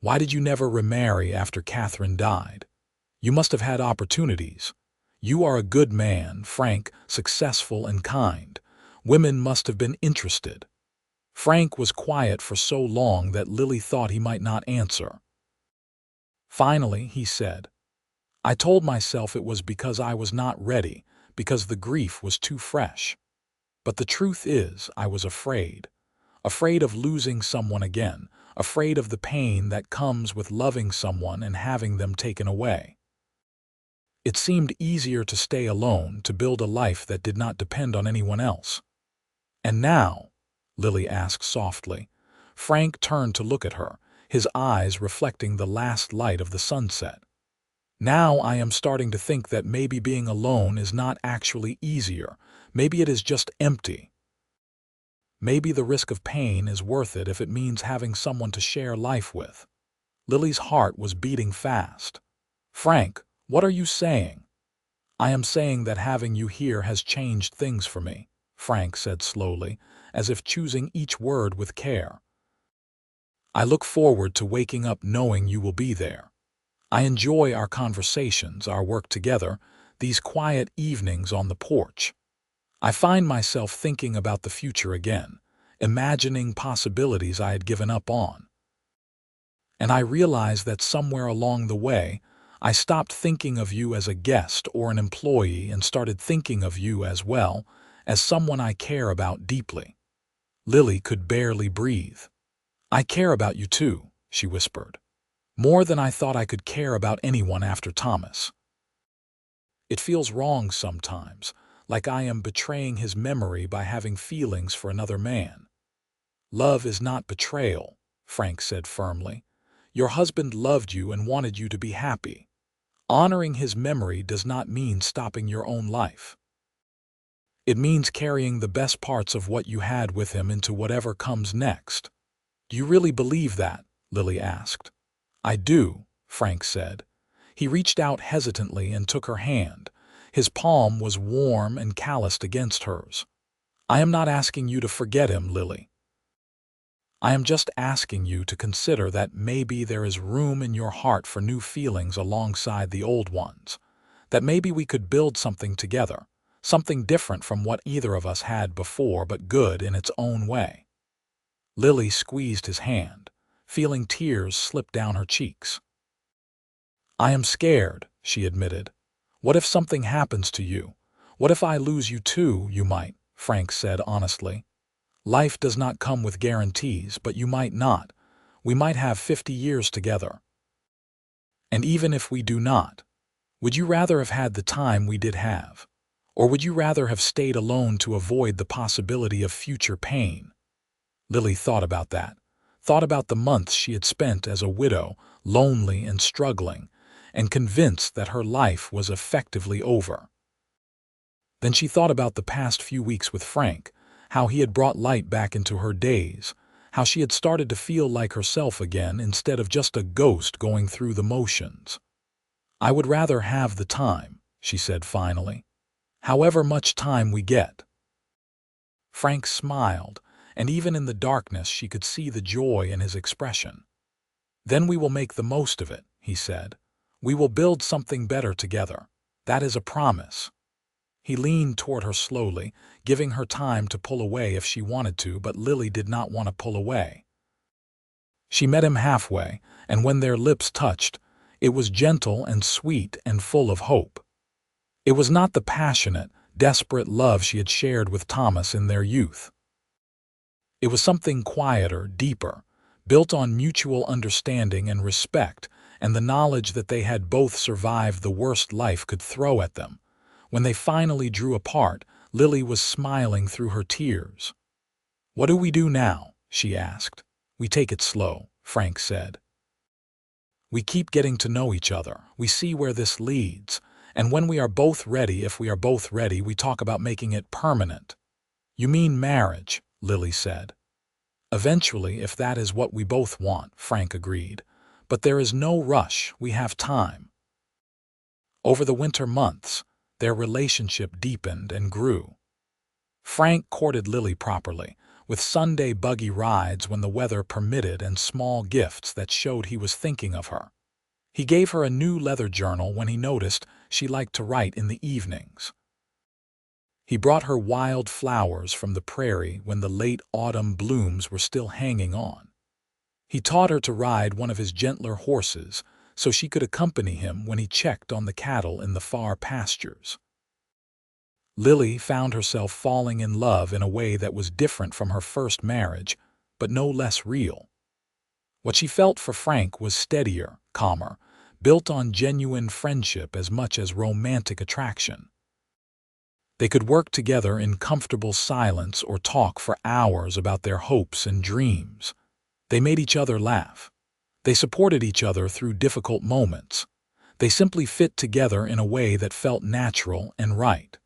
"Why did you never remarry after Catherine died? You must have had opportunities. You are a good man, Frank, successful and kind. Women must have been interested." Frank was quiet for so long that Lily thought he might not answer. Finally, he said, "I told myself it was because I was not ready, because the grief was too fresh. But the truth is, I was afraid. Afraid of losing someone again, afraid of the pain that comes with loving someone and having them taken away. It seemed easier to stay alone, to build a life that did not depend on anyone else." "And now?" Lily asked softly. Frank turned to look at her, his eyes reflecting the last light of the sunset. "Now I am starting to think that maybe being alone is not actually easier. Maybe it is just empty. Maybe the risk of pain is worth it if it means having someone to share life with." Lily's heart was beating fast. "Frank, what are you saying?" "I am saying that having you here has changed things for me," Frank said slowly, as if choosing each word with care. "I look forward to waking up knowing you will be there. I enjoy our conversations, our work together, these quiet evenings on the porch. I find myself thinking about the future again, imagining possibilities I had given up on. And I realize that somewhere along the way, I stopped thinking of you as a guest or an employee and started thinking of you as well, as someone I care about deeply." Lily could barely breathe. "I care about you too," she whispered. "More than I thought I could care about anyone after Thomas. It feels wrong sometimes, like I am betraying his memory by having feelings for another man." "Love is not betrayal," Frank said firmly. "Your husband loved you and wanted you to be happy. Honoring his memory does not mean stopping your own life. It means carrying the best parts of what you had with him into whatever comes next." "Do you really believe that?" Lily asked. "I do," Frank said. He reached out hesitantly and took her hand. His palm was warm and calloused against hers. "I am not asking you to forget him, Lily. I am just asking you to consider that maybe there is room in your heart for new feelings alongside the old ones. That maybe we could build something together, something different from what either of us had before, but good in its own way." Lily squeezed his hand, feeling tears slip down her cheeks. "I am scared," she admitted. "What if something happens to you? What if I lose you too?" "You might," Frank said honestly. "Life does not come with guarantees, but you might not. We might have 50 years together. And even if we do not, would you rather have had the time we did have? Or would you rather have stayed alone to avoid the possibility of future pain?" Lily thought about that, thought about the months she had spent as a widow, lonely and struggling, and convinced that her life was effectively over. Then she thought about the past few weeks with Frank, how he had brought light back into her days, how she had started to feel like herself again instead of just a ghost going through the motions. "I would rather have the time," she said finally. "However much time we get." Frank smiled, and even in the darkness she could see the joy in his expression. "Then we will make the most of it," he said. "We will build something better together. That is a promise." He leaned toward her slowly, giving her time to pull away if she wanted to, but Lily did not want to pull away. She met him halfway, and when their lips touched, it was gentle and sweet and full of hope. It was not the passionate, desperate love she had shared with Thomas in their youth. It was something quieter, deeper, built on mutual understanding and respect, and the knowledge that they had both survived the worst life could throw at them. When they finally drew apart, Lily was smiling through her tears. "What do we do now?" she asked. "We take it slow," Frank said. "We keep getting to know each other. We see where this leads. And when we are both ready, if we are both ready, we talk about making it permanent." "You mean marriage," Lily said. "Eventually, if that is what we both want," Frank agreed. "But there is no rush. We have time." Over the winter months, their relationship deepened and grew. Frank courted Lily properly, with Sunday buggy rides when the weather permitted and small gifts that showed he was thinking of her. He gave her a new leather journal when he noticed she liked to write in the evenings. He brought her wild flowers from the prairie when the late autumn blooms were still hanging on. He taught her to ride one of his gentler horses so she could accompany him when he checked on the cattle in the far pastures. Lily found herself falling in love in a way that was different from her first marriage, but no less real. What she felt for Frank was steadier, calmer, built on genuine friendship as much as romantic attraction. They could work together in comfortable silence or talk for hours about their hopes and dreams. They made each other laugh. They supported each other through difficult moments. They simply fit together in a way that felt natural and right.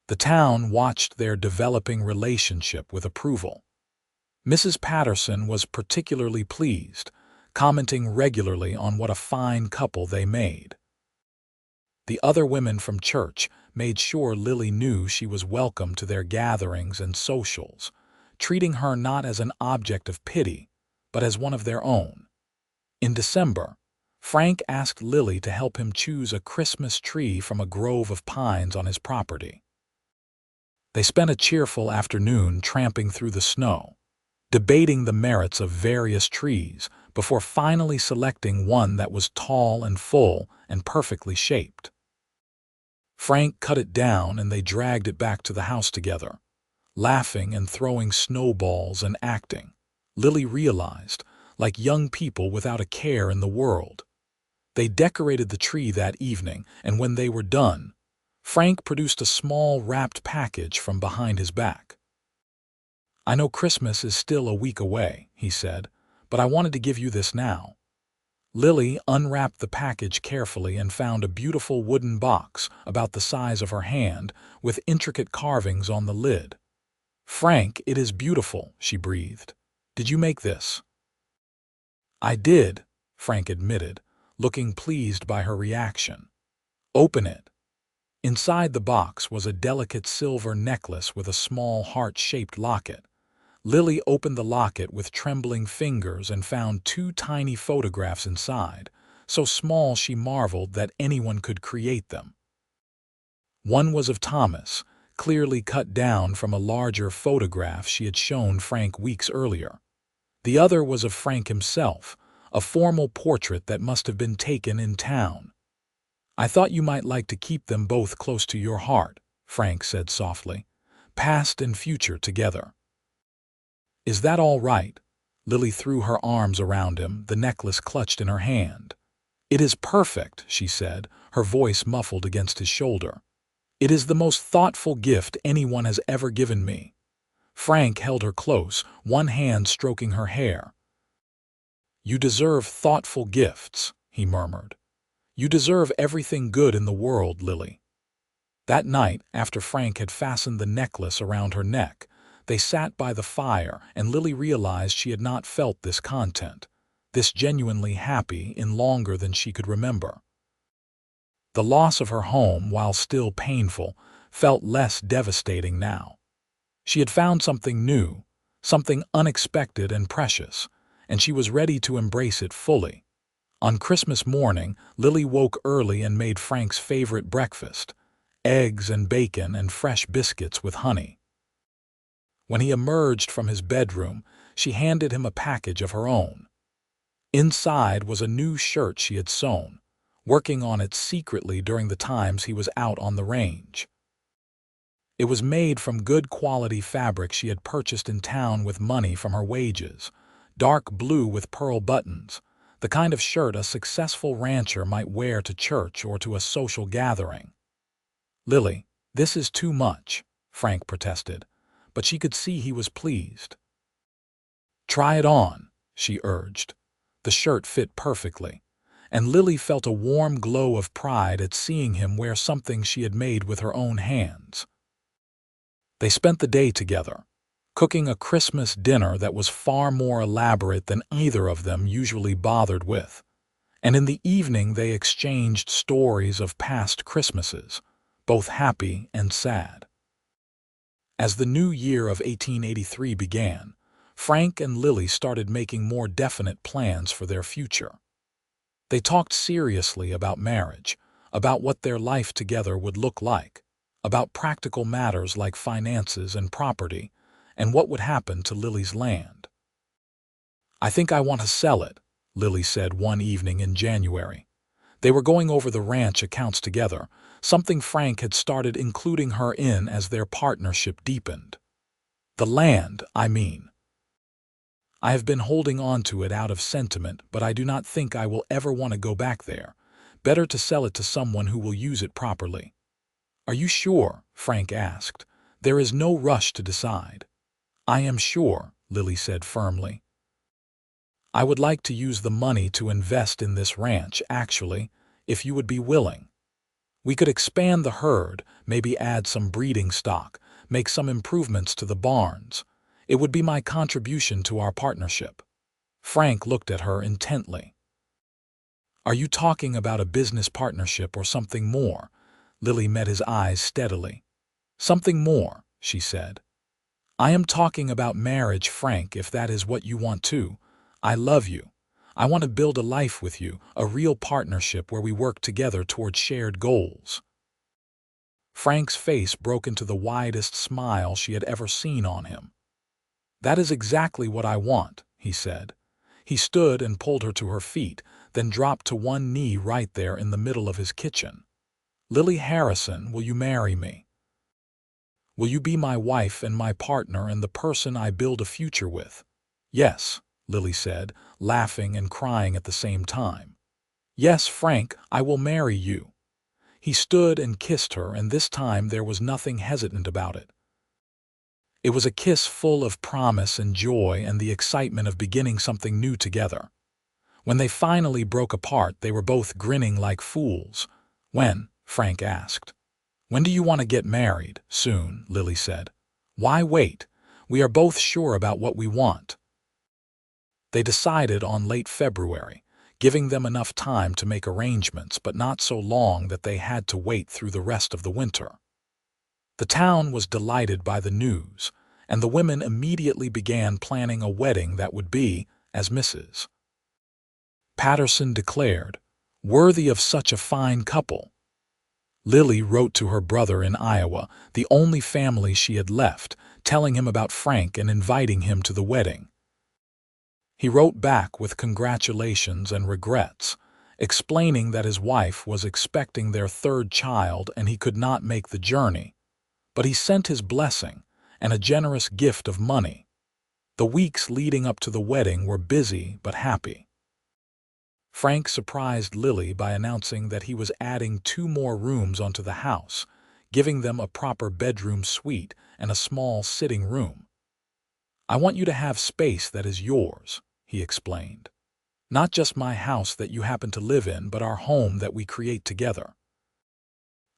The town watched their developing relationship with approval. Mrs. Patterson was particularly pleased, commenting regularly on what a fine couple they made. The other women from church made sure Lily knew she was welcome to their gatherings and socials, treating her not as an object of pity, but as one of their own. In December, Frank asked Lily to help him choose a Christmas tree from a grove of pines on his property. They spent a cheerful afternoon tramping through the snow, debating the merits of various trees before finally selecting one that was tall and full and perfectly shaped. Frank cut it down and they dragged it back to the house together, laughing and throwing snowballs and acting. Lily realized, like young people without a care in the world. They decorated the tree that evening, and when they were done, Frank produced a small wrapped package from behind his back. "I know Christmas is still a week away," he said, "but I wanted to give you this now." Lily unwrapped the package carefully and found a beautiful wooden box about the size of her hand with intricate carvings on the lid. "Frank, it is beautiful," she breathed. "Did you make this?" "I did," Frank admitted, looking pleased by her reaction. "Open it." Inside the box was a delicate silver necklace with a small heart-shaped locket. Lily opened the locket with trembling fingers and found 2 tiny photographs inside, so small she marveled that anyone could create them. One was of Thomas, clearly cut down from a larger photograph she had shown Frank weeks earlier. The other was of Frank himself, a formal portrait that must have been taken in town. "I thought you might like to keep them both close to your heart," Frank said softly. "Past and future together." "Is that all right?" Lily threw her arms around him, the necklace clutched in her hand. "It is perfect," she said, her voice muffled against his shoulder. "It is the most thoughtful gift anyone has ever given me." Frank held her close, one hand stroking her hair. "You deserve thoughtful gifts," he murmured. "You deserve everything good in the world, Lily." That night, after Frank had fastened the necklace around her neck, they sat by the fire, and Lily realized she had not felt this content, this genuinely happy, in longer than she could remember. The loss of her home, while still painful, felt less devastating now. She had found something new, something unexpected and precious, and she was ready to embrace it fully. On Christmas morning, Lily woke early and made Frank's favorite breakfast, eggs and bacon and fresh biscuits with honey. When he emerged from his bedroom, she handed him a package of her own. Inside was a new shirt she had sewn, working on it secretly during the times he was out on the range. It was made from good quality fabric she had purchased in town with money from her wages, dark blue with pearl buttons, the kind of shirt a successful rancher might wear to church or to a social gathering. "Lily, this is too much," Frank protested, but she could see he was pleased. "Try it on," she urged. The shirt fit perfectly, and Lily felt a warm glow of pride at seeing him wear something she had made with her own hands. They spent the day together, cooking a Christmas dinner that was far more elaborate than either of them usually bothered with, and in the evening they exchanged stories of past Christmases, both happy and sad. As the new year of 1883 began, Frank and Lily started making more definite plans for their future. They talked seriously about marriage, about what their life together would look like, about practical matters like finances and property, and what would happen to Lily's land. "I think I want to sell it," Lily said one evening in January. They were going over the ranch accounts together, something Frank had started including her in as their partnership deepened. "The land, I mean. I have been holding on to it out of sentiment, but I do not think I will ever want to go back there. Better to sell it to someone who will use it properly." "Are you sure?" Frank asked. "There is no rush to decide." "I am sure," Lily said firmly. "I would like to use the money to invest in this ranch, actually, if you would be willing. We could expand the herd, maybe add some breeding stock, make some improvements to the barns. It would be my contribution to our partnership." Frank looked at her intently. "Are you talking about a business partnership or something more?" Lily met his eyes steadily. "Something more," she said. "I am talking about marriage, Frank, if that is what you want too. I love you. I want to build a life with you, a real partnership where we work together toward shared goals." Frank's face broke into the widest smile she had ever seen on him. "That is exactly what I want," he said. He stood and pulled her to her feet, then dropped to one knee right there in the middle of his kitchen. "Lily Harrison, will you marry me? Will you be my wife and my partner and the person I build a future with?" "Yes," Lily said, laughing and crying at the same time. "Yes, Frank, I will marry you." He stood and kissed her, and this time there was nothing hesitant about it. It was a kiss full of promise and joy and the excitement of beginning something new together. When they finally broke apart, they were both grinning like fools. "When?" Frank asked. "When do you want to get married?" "Soon," Lily said. "Why wait? We are both sure about what we want." They decided on late February, giving them enough time to make arrangements, but not so long that they had to wait through the rest of the winter. The town was delighted by the news, and the women immediately began planning a wedding that would be, as Mrs. Patterson declared, "worthy of such a fine couple." Lily wrote to her brother in Iowa, the only family she had left, telling him about Frank and inviting him to the wedding. He wrote back with congratulations and regrets, explaining that his wife was expecting their third child and he could not make the journey. But he sent his blessing and a generous gift of money. The weeks leading up to the wedding were busy but happy. Frank surprised Lily by announcing that he was adding 2 more rooms onto the house, giving them a proper bedroom suite and a small sitting room. "I want you to have space that is yours," he explained. "Not just my house that you happen to live in, but our home that we create together."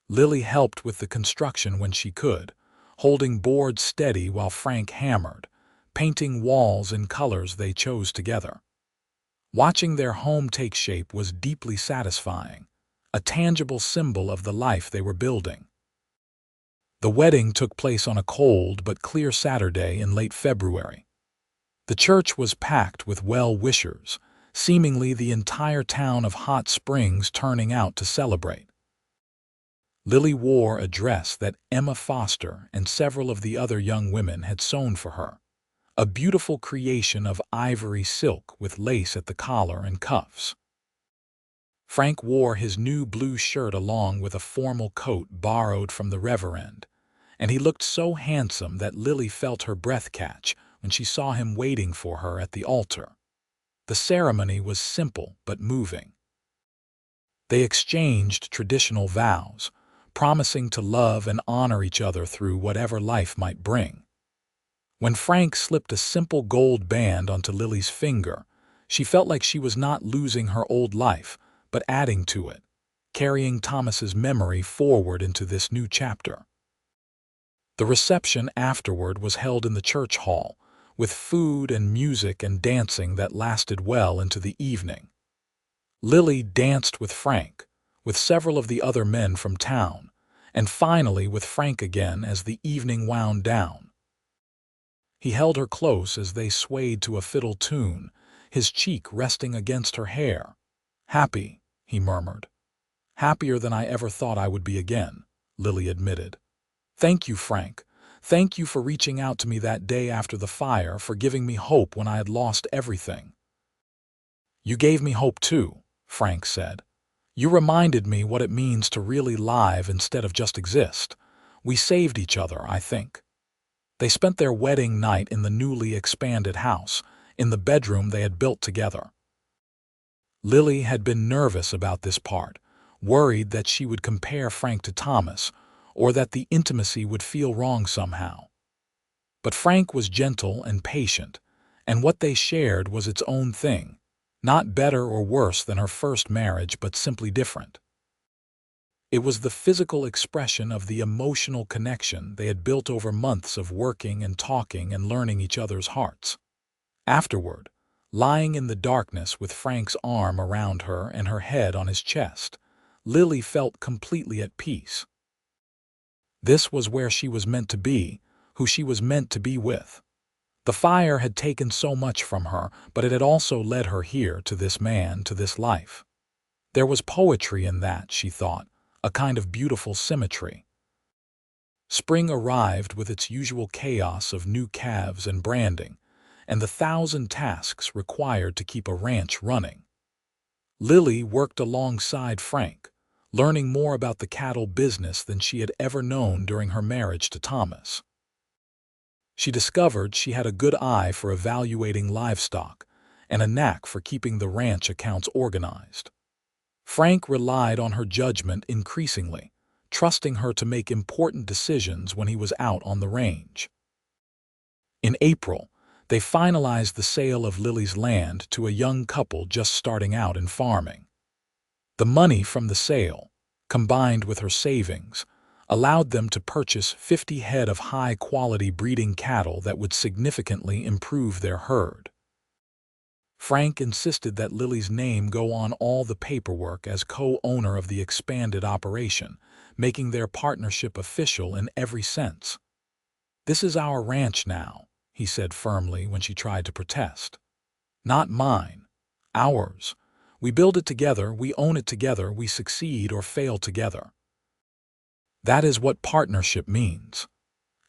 Lily helped with the construction when she could, holding boards steady while Frank hammered, painting walls in colors they chose together. Watching their home take shape was deeply satisfying, a tangible symbol of the life they were building. The wedding took place on a cold but clear Saturday in late February. The church was packed with well-wishers, seemingly the entire town of Hot Springs turning out to celebrate. Lily wore a dress that Emma Foster and several of the other young women had sewn for her, a beautiful creation of ivory silk with lace at the collar and cuffs. Frank wore his new blue shirt along with a formal coat borrowed from the reverend, and he looked so handsome that Lily felt her breath catch when she saw him waiting for her at the altar. The ceremony was simple but moving. They exchanged traditional vows, promising to love and honor each other through whatever life might bring. When Frank slipped a simple gold band onto Lily's finger, she felt like she was not losing her old life, but adding to it, carrying Thomas's memory forward into this new chapter. The reception afterward was held in the church hall, with food and music and dancing that lasted well into the evening. Lily danced with Frank, with several of the other men from town, and finally with Frank again as the evening wound down. He held her close as they swayed to a fiddle tune, his cheek resting against her hair. "Happy," he murmured. "Happier than I ever thought I would be again," Lily admitted. "Thank you, Frank. Thank you for reaching out to me that day after the fire, for giving me hope when I had lost everything." "You gave me hope too," Frank said. "You reminded me what it means to really live instead of just exist. We saved each other, I think." They spent their wedding night in the newly expanded house, in the bedroom they had built together. Lily had been nervous about this part, worried that she would compare Frank to Thomas, or that the intimacy would feel wrong somehow. But Frank was gentle and patient, and what they shared was its own thing, not better or worse than her first marriage, but simply different. It was the physical expression of the emotional connection they had built over months of working and talking and learning each other's hearts. Afterward, lying in the darkness with Frank's arm around her and her head on his chest, Lily felt completely at peace. This was where she was meant to be, who she was meant to be with. The fire had taken so much from her, but it had also led her here, to this man, to this life. There was poetry in that, she thought, a kind of beautiful symmetry. Spring arrived with its usual chaos of new calves and branding, and the 1,000 tasks required to keep a ranch running. Lily worked alongside Frank, learning more about the cattle business than she had ever known during her marriage to Thomas. She discovered she had a good eye for evaluating livestock and a knack for keeping the ranch accounts organized. Frank relied on her judgment increasingly, trusting her to make important decisions when he was out on the range. In April, they finalized the sale of Lily's land to a young couple just starting out in farming. The money from the sale, combined with her savings, allowed them to purchase 50 head of high-quality breeding cattle that would significantly improve their herd. Frank insisted that Lily's name go on all the paperwork as co-owner of the expanded operation, making their partnership official in every sense. "This is our ranch now," he said firmly when she tried to protest. "Not mine. Ours. We build it together, we own it together, we succeed or fail together." That is what partnership means.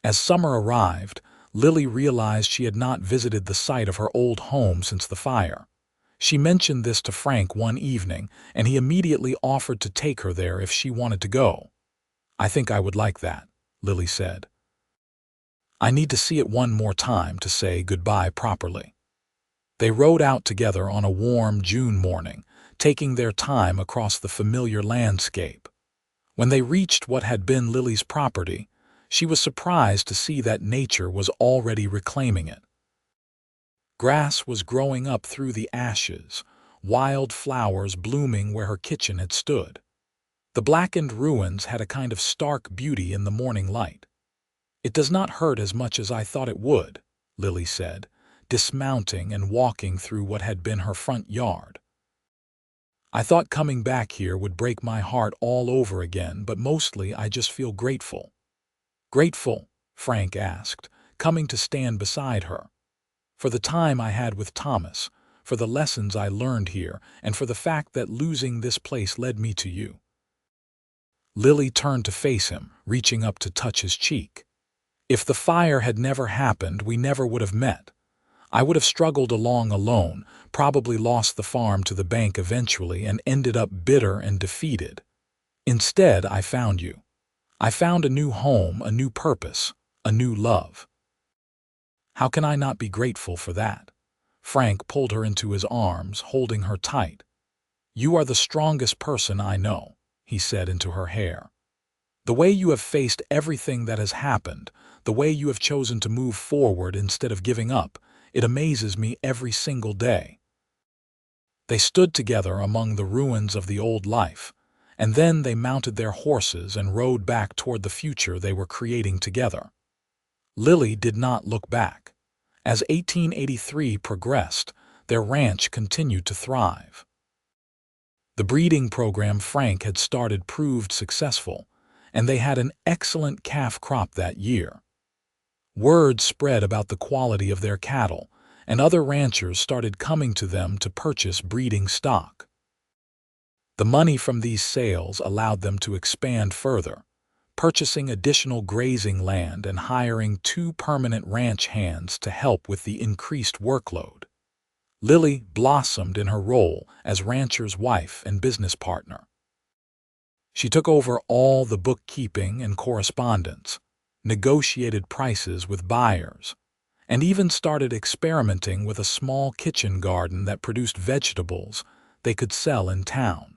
As summer arrived, Lily realized she had not visited the site of her old home since the fire. She mentioned this to Frank one evening, and he immediately offered to take her there if she wanted to go. "I think I would like that," Lily said. "I need to see it one more time to say goodbye properly." They rode out together on a warm June morning, taking their time across the familiar landscape. When they reached what had been Lily's property, she was surprised to see that nature was already reclaiming it. Grass was growing up through the ashes, wild flowers blooming where her kitchen had stood. The blackened ruins had a kind of stark beauty in the morning light. "It does not hurt as much as I thought it would," Lily said, dismounting and walking through what had been her front yard. "I thought coming back here would break my heart all over again, but mostly I just feel grateful." "Grateful?" Frank asked, coming to stand beside her. "For the time I had with Thomas, for the lessons I learned here, and for the fact that losing this place led me to you." Lily turned to face him, reaching up to touch his cheek. If the fire had never happened, we never would have met. I would have struggled along alone, probably lost the farm to the bank eventually, and ended up bitter and defeated. Instead, I found you. I found a new home, a new purpose, a new love. How can I not be grateful for that? Frank pulled her into his arms, holding her tight. You are the strongest person I know, he said into her hair. The way you have faced everything that has happened, the way you have chosen to move forward instead of giving up, it amazes me every single day. They stood together among the ruins of the old life, and then they mounted their horses and rode back toward the future they were creating together. Lily did not look back. As 1883 progressed, their ranch continued to thrive. The breeding program Frank had started proved successful, and they had an excellent calf crop that year. Word spread about the quality of their cattle, and other ranchers started coming to them to purchase breeding stock. The money from these sales allowed them to expand further, purchasing additional grazing land and hiring 2 permanent ranch hands to help with the increased workload. Lily blossomed in her role as rancher's wife and business partner. She took over all the bookkeeping and correspondence, negotiated prices with buyers, and even started experimenting with a small kitchen garden that produced vegetables they could sell in town.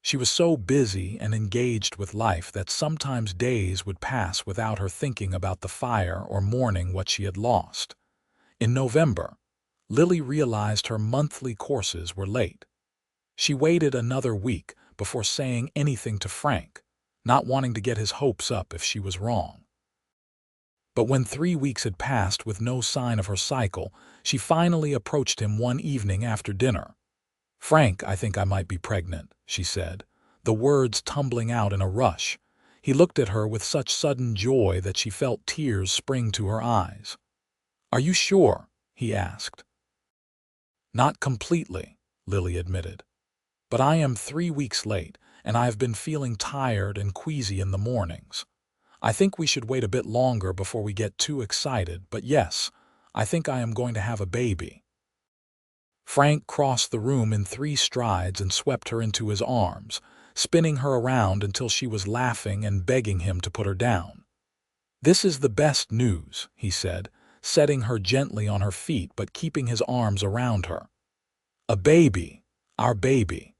She was so busy and engaged with life that sometimes days would pass without her thinking about the fire or mourning what she had lost. In November, Lily realized her monthly courses were late. She waited another week before saying anything to Frank, not wanting to get his hopes up if she was wrong. But when 3 weeks had passed with no sign of her cycle, she finally approached him one evening after dinner. "Frank, I think I might be pregnant," she said, the words tumbling out in a rush. He looked at her with such sudden joy that she felt tears spring to her eyes. "Are you sure?" he asked. "Not completely," Lily admitted. "But I am 3 weeks late, and I have been feeling tired and queasy in the mornings. I think we should wait a bit longer before we get too excited, but yes, I think I am going to have a baby." Frank crossed the room in 3 strides and swept her into his arms, spinning her around until she was laughing and begging him to put her down. "This is the best news," he said, setting her gently on her feet but keeping his arms around her. "A baby, our baby."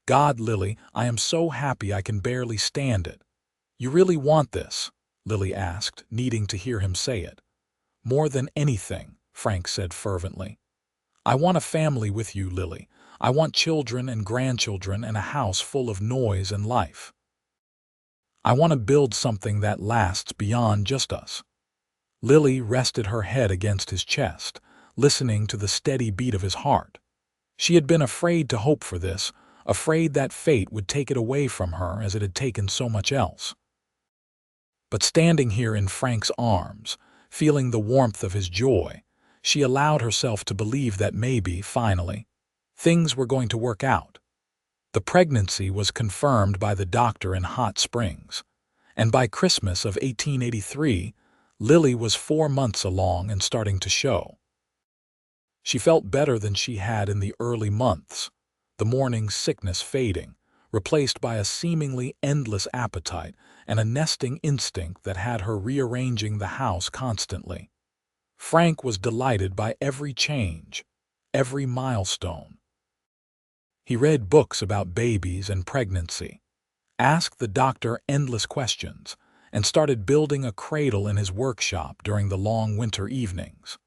"God, Lily, I am so happy I can barely stand it." "You really want this?" Lily asked, needing to hear him say it. "More than anything," Frank said fervently. "I want a family with you, Lily. I want children and grandchildren and a house full of noise and life. I want to build something that lasts beyond just us." Lily rested her head against his chest, listening to the steady beat of his heart. She had been afraid to hope for this, afraid that fate would take it away from her as it had taken so much else. But standing here in Frank's arms, feeling the warmth of his joy, she allowed herself to believe that maybe, finally, things were going to work out. The pregnancy was confirmed by the doctor in Hot Springs, and by Christmas of 1883, Lily was 4 months along and starting to show. She felt better than she had in the early months, the morning sickness fading, replaced by a seemingly endless appetite and a nesting instinct that had her rearranging the house constantly. Frank was delighted by every change, every milestone. He read books about babies and pregnancy, asked the doctor endless questions, and started building a cradle in his workshop during the long winter evenings.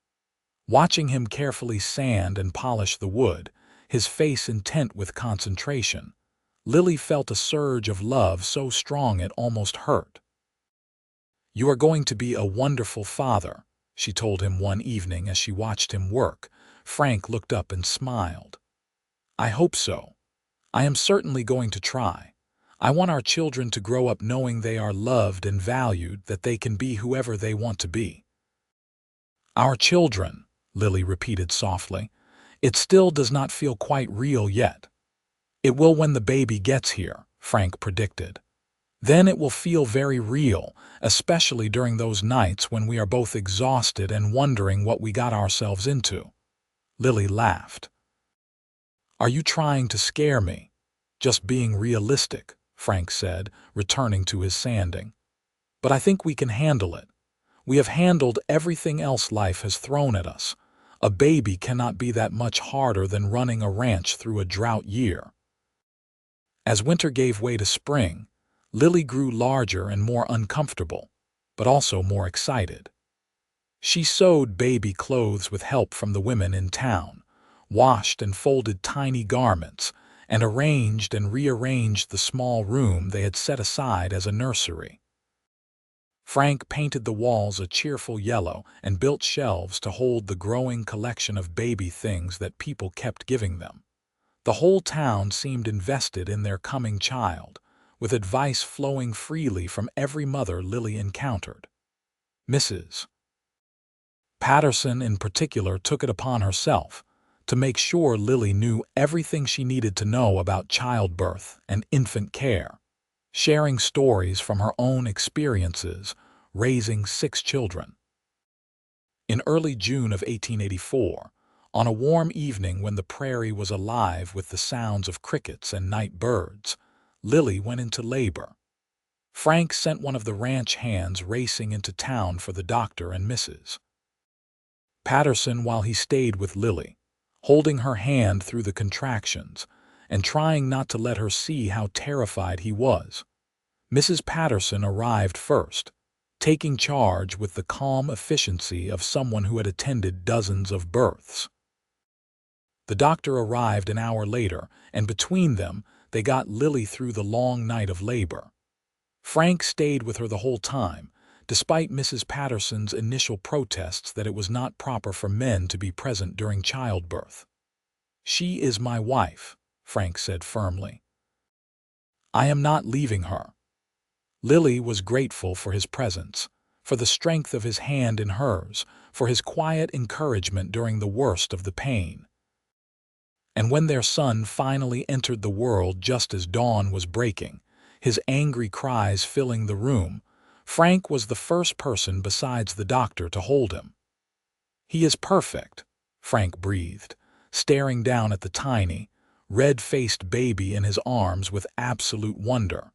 Watching him carefully sand and polish the wood, his face intent with concentration, Lily felt a surge of love so strong it almost hurt. "You are going to be a wonderful father," she told him one evening as she watched him work. Frank looked up and smiled. "I hope so. I am certainly going to try. I want our children to grow up knowing they are loved and valued, that they can be whoever they want to be." "Our children," Lily repeated softly. "It still does not feel quite real yet." "It will when the baby gets here," Frank predicted. Then it will feel very real, especially during those nights when we are both exhausted and wondering what we got ourselves into. Lily laughed. Are you trying to scare me? Just being realistic, Frank said, returning to his sanding. But I think we can handle it. We have handled everything else life has thrown at us. A baby cannot be that much harder than running a ranch through a drought year. As winter gave way to spring, Lily grew larger and more uncomfortable, but also more excited. She sewed baby clothes with help from the women in town, washed and folded tiny garments, and arranged and rearranged the small room they had set aside as a nursery. Frank painted the walls a cheerful yellow and built shelves to hold the growing collection of baby things that people kept giving them. The whole town seemed invested in their coming child, with advice flowing freely from every mother Lily encountered. Mrs. Patterson in particular took it upon herself to make sure Lily knew everything she needed to know about childbirth and infant care, sharing stories from her own experiences raising 6 children. In early June of 1884, on a warm evening when the prairie was alive with the sounds of crickets and night birds, Lily went into labor. Frank sent one of the ranch hands racing into town for the doctor and Mrs. Patterson while he stayed with Lily, holding her hand through the contractions and trying not to let her see how terrified he was. Mrs. Patterson arrived first, taking charge with the calm efficiency of someone who had attended dozens of births. The doctor arrived an hour later, and between them, they got Lily through the long night of labor. Frank stayed with her the whole time, despite Mrs. Patterson's initial protests that it was not proper for men to be present during childbirth. "She is my wife," Frank said firmly. "I am not leaving her." Lily was grateful for his presence, for the strength of his hand in hers, for his quiet encouragement during the worst of the pain. And when their son finally entered the world just as dawn was breaking, his angry cries filling the room, Frank was the first person besides the doctor to hold him. "He is perfect," Frank breathed, staring down at the tiny, red-faced baby in his arms with absolute wonder.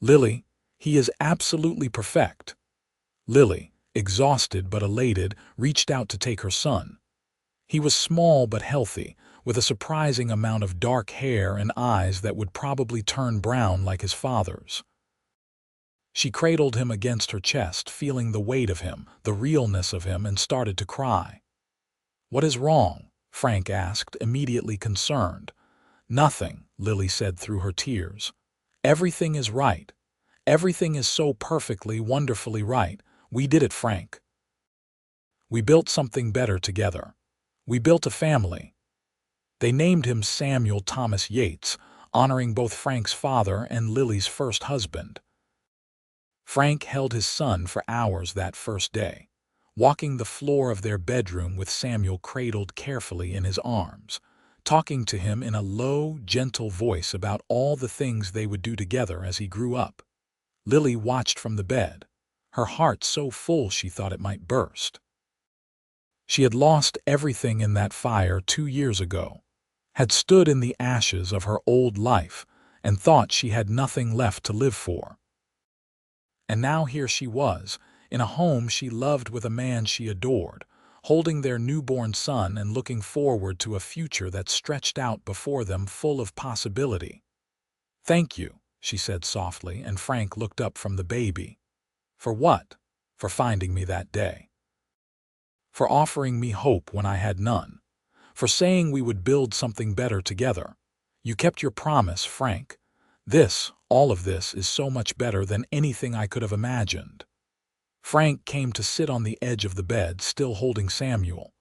"Lily, he is absolutely perfect." Lily, exhausted but elated, reached out to take her son. He was small but healthy, with a surprising amount of dark hair and eyes that would probably turn brown like his father's. She cradled him against her chest, feeling the weight of him, the realness of him, and started to cry. "What is wrong?" Frank asked, immediately concerned. "Nothing," Lily said through her tears. "Everything is right. Everything is so perfectly, wonderfully right. We did it, Frank. We built something better together. We built a family." They named him Samuel Thomas Yates, honoring both Frank's father and Lily's first husband. Frank held his son for hours that first day, walking the floor of their bedroom with Samuel cradled carefully in his arms, talking to him in a low, gentle voice about all the things they would do together as he grew up. Lily watched from the bed, her heart so full she thought it might burst. She had lost everything in that fire 2 years ago, had stood in the ashes of her old life, and thought she had nothing left to live for. And now here she was, in a home she loved with a man she adored, holding their newborn son and looking forward to a future that stretched out before them full of possibility. "Thank you," she said softly, and Frank looked up from the baby. "For what?" "For finding me that day. For offering me hope when I had none. For saying we would build something better together. You kept your promise, Frank. All of this is so much better than anything I could have imagined." Frank came to sit on the edge of the bed, still holding Samuel.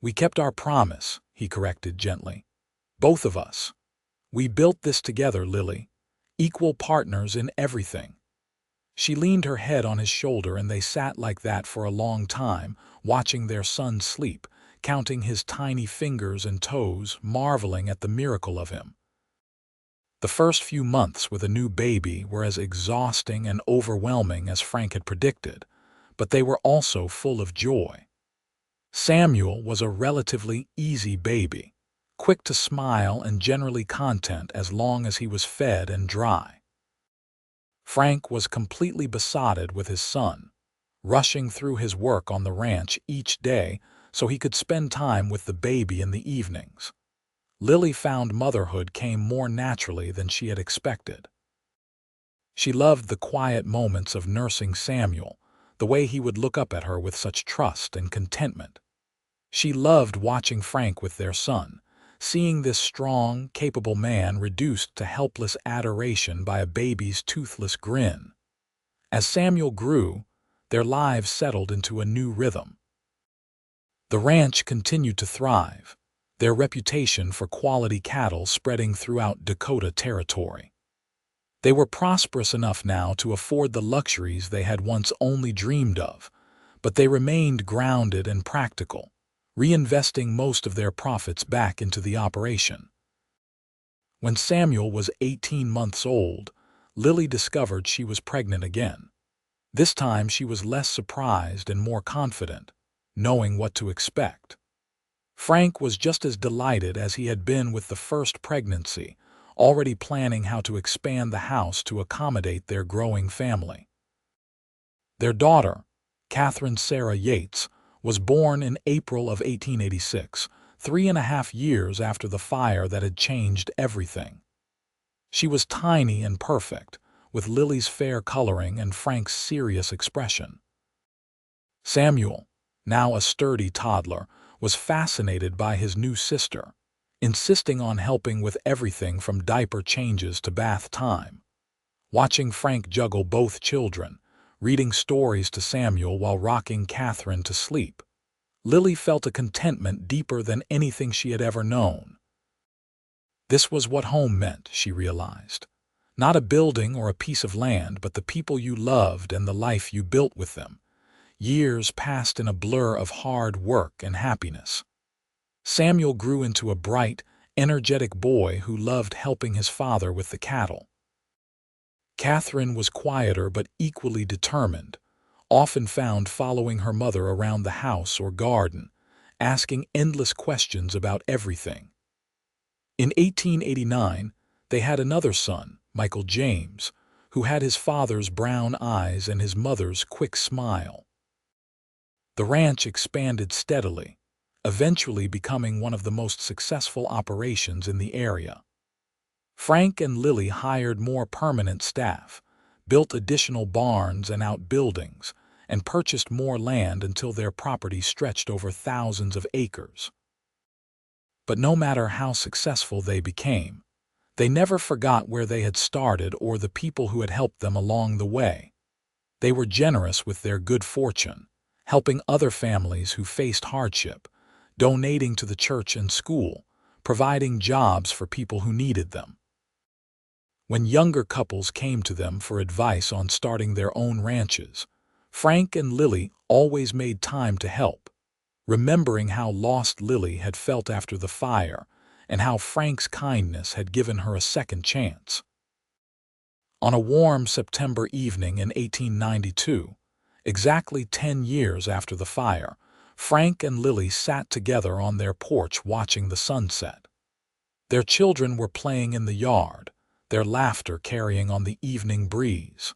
"We kept our promise," he corrected gently. "Both of us. We built this together, Lily. Equal partners in everything." She leaned her head on his shoulder and they sat like that for a long time, watching their son sleep, counting his tiny fingers and toes, marveling at the miracle of him. The first few months with a new baby were as exhausting and overwhelming as Frank had predicted, but they were also full of joy. Samuel was a relatively easy baby, quick to smile and generally content as long as he was fed and dry. Frank was completely besotted with his son, rushing through his work on the ranch each day so he could spend time with the baby in the evenings. Lily found motherhood came more naturally than she had expected. She loved the quiet moments of nursing Samuel, the way he would look up at her with such trust and contentment. She loved watching Frank with their son, seeing this strong, capable man reduced to helpless adoration by a baby's toothless grin. As Samuel grew, their lives settled into a new rhythm. The ranch continued to thrive, their reputation for quality cattle spreading throughout Dakota Territory. They were prosperous enough now to afford the luxuries they had once only dreamed of, but they remained grounded and practical, reinvesting most of their profits back into the operation. When Samuel was 18 months old, Lily discovered she was pregnant again. This time she was less surprised and more confident, knowing what to expect. Frank was just as delighted as he had been with the first pregnancy, already planning how to expand the house to accommodate their growing family. Their daughter, Catherine Sarah Yates, was born in April of 1886, 3.5 years after the fire that had changed everything. She was tiny and perfect, with Lily's fair coloring and Frank's serious expression. Samuel, now a sturdy toddler, was fascinated by his new sister, insisting on helping with everything from diaper changes to bath time. Watching Frank juggle both children, reading stories to Samuel while rocking Catherine to sleep, Lily felt a contentment deeper than anything she had ever known. This was what home meant, she realized. Not a building or a piece of land, but the people you loved and the life you built with them. Years passed in a blur of hard work and happiness. Samuel grew into a bright, energetic boy who loved helping his father with the cattle. Catherine was quieter but equally determined, often found following her mother around the house or garden, asking endless questions about everything. In 1889, they had another son, Michael James, who had his father's brown eyes and his mother's quick smile. The ranch expanded steadily, eventually becoming one of the most successful operations in the area. Frank and Lily hired more permanent staff, built additional barns and outbuildings, and purchased more land until their property stretched over thousands of acres. But no matter how successful they became, they never forgot where they had started or the people who had helped them along the way. They were generous with their good fortune, helping other families who faced hardship, donating to the church and school, providing jobs for people who needed them. When younger couples came to them for advice on starting their own ranches, Frank and Lily always made time to help, remembering how lost Lily had felt after the fire and how Frank's kindness had given her a second chance. On a warm September evening in 1892, exactly 10 years after the fire, Frank and Lily sat together on their porch watching the sunset. Their children were playing in the yard, their laughter carrying on the evening breeze.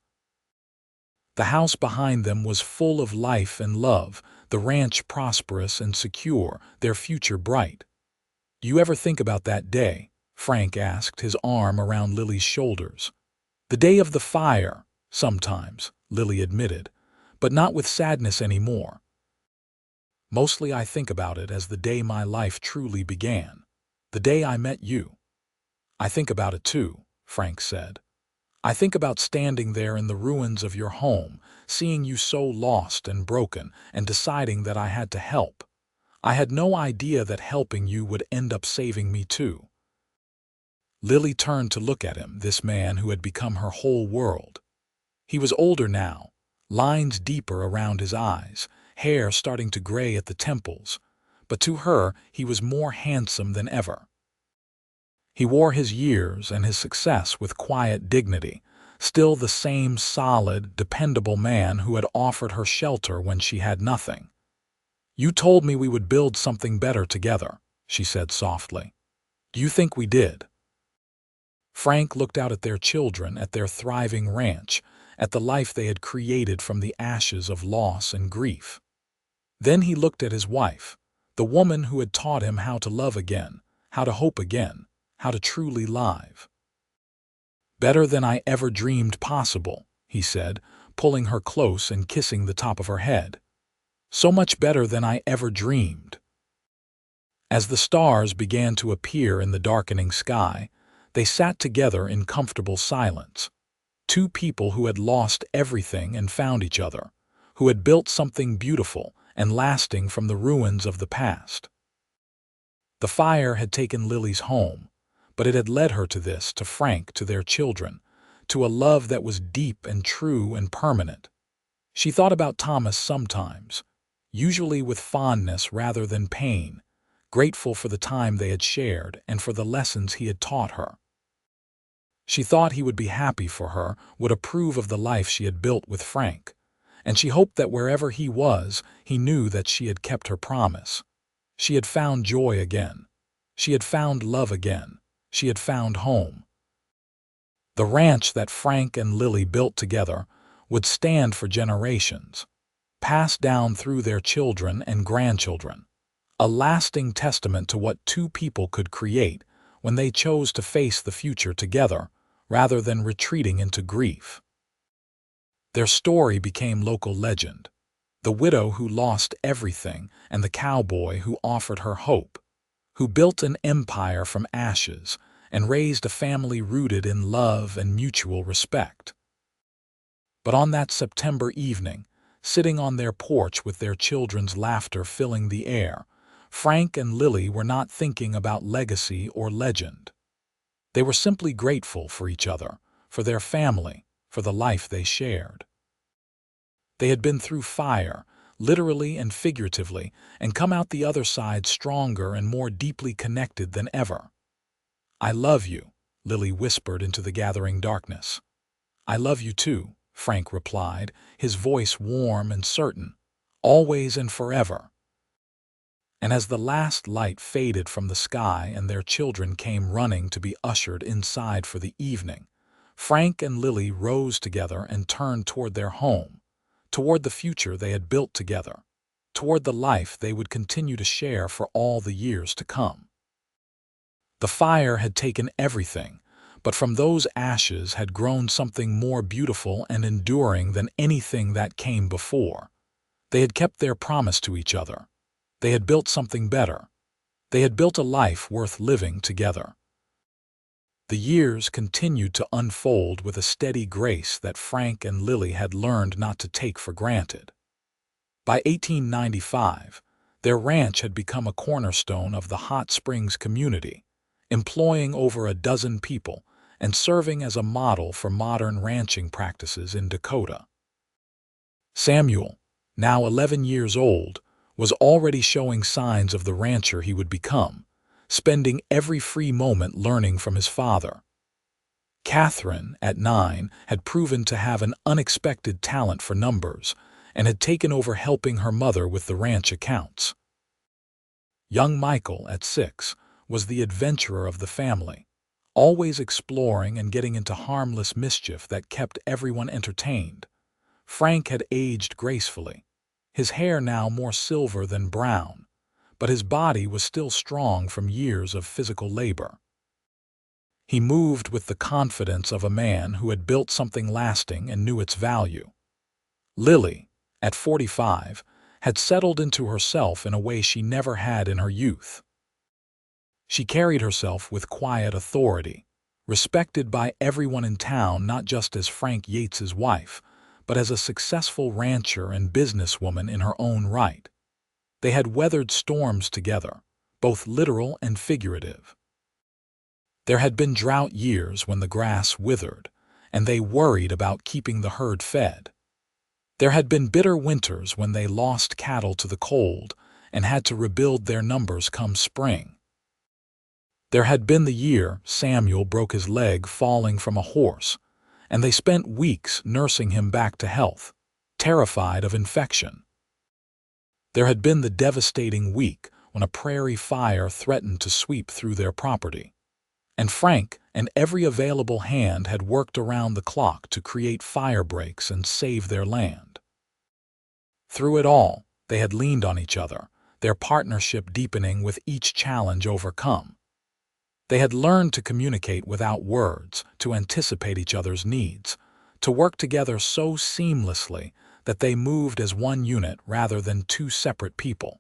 The house behind them was full of life and love, the ranch prosperous and secure, their future bright. "Do you ever think about that day?" Frank asked, his arm around Lily's shoulders. "The day of the fire, sometimes," Lily admitted, "but not with sadness anymore. Mostly I think about it as the day my life truly began, the day I met you." "I think about it too," Frank said. "I think about standing there in the ruins of your home, seeing you so lost and broken, and deciding that I had to help. I had no idea that helping you would end up saving me too." Lily turned to look at him, this man who had become her whole world. He was older now, lines deeper around his eyes, hair starting to gray at the temples, but to her he was more handsome than ever. He wore his years and his success with quiet dignity, still the same solid, dependable man who had offered her shelter when she had nothing. "You told me we would build something better together," she said softly. "Do you think we did?" Frank looked out at their children, at their thriving ranch, at the life they had created from the ashes of loss and grief. Then he looked at his wife, the woman who had taught him how to love again, how to hope again, how to truly live. "Better than I ever dreamed possible," he said, pulling her close and kissing the top of her head. "So much better than I ever dreamed." As the stars began to appear in the darkening sky, they sat together in comfortable silence. Two people who had lost everything and found each other, who had built something beautiful and lasting from the ruins of the past. The fire had taken Lily's home, but it had led her to this, to Frank, to their children, to a love that was deep and true and permanent. She thought about Thomas sometimes, usually with fondness rather than pain, grateful for the time they had shared and for the lessons he had taught her. She thought he would be happy for her, would approve of the life she had built with Frank, and she hoped that wherever he was, he knew that she had kept her promise. She had found joy again. She had found love again. She had found home. The ranch that Frank and Lily built together would stand for generations, passed down through their children and grandchildren, a lasting testament to what two people could create when they chose to face the future together rather than retreating into grief. Their story became local legend, the widow who lost everything and the cowboy who offered her hope, who built an empire from ashes and raised a family rooted in love and mutual respect. But on that September evening, sitting on their porch with their children's laughter filling the air, Frank and Lily were not thinking about legacy or legend. They were simply grateful for each other, for their family, for the life they shared. They had been through fire, literally and figuratively, and come out the other side stronger and more deeply connected than ever. "I love you," Lily whispered into the gathering darkness. "I love you too," Frank replied, his voice warm and certain, "always and forever." And as the last light faded from the sky and their children came running to be ushered inside for the evening, Frank and Lily rose together and turned toward their home, toward the future they had built together, toward the life they would continue to share for all the years to come. The fire had taken everything, but from those ashes had grown something more beautiful and enduring than anything that came before. They had kept their promise to each other. They had built something better. They had built a life worth living together. The years continued to unfold with a steady grace that Frank and Lily had learned not to take for granted. By 1895, their ranch had become a cornerstone of the Hot Springs community, employing over a dozen people and serving as a model for modern ranching practices in Dakota. Samuel, now 11 years old, was already showing signs of the rancher he would become, spending every free moment learning from his father. Catherine, at 9, had proven to have an unexpected talent for numbers and had taken over helping her mother with the ranch accounts. Young Michael, at 6, was the adventurer of the family, always exploring and getting into harmless mischief that kept everyone entertained. Frank had aged gracefully, his hair now more silver than brown, but his body was still strong from years of physical labor. He moved with the confidence of a man who had built something lasting and knew its value. Lily, at 45, had settled into herself in a way she never had in her youth. She carried herself with quiet authority, respected by everyone in town not just as Frank Yates's wife, but as a successful rancher and businesswoman in her own right. They had weathered storms together, both literal and figurative. There had been drought years when the grass withered, and they worried about keeping the herd fed. There had been bitter winters when they lost cattle to the cold and had to rebuild their numbers come spring. There had been the year Samuel broke his leg falling from a horse, and they spent weeks nursing him back to health, terrified of infection. There had been the devastating week when a prairie fire threatened to sweep through their property, and Frank and every available hand had worked around the clock to create fire breaks and save their land. Through it all, they had leaned on each other, their partnership deepening with each challenge overcome. They had learned to communicate without words, to anticipate each other's needs, to work together so seamlessly that they moved as one unit rather than two separate people.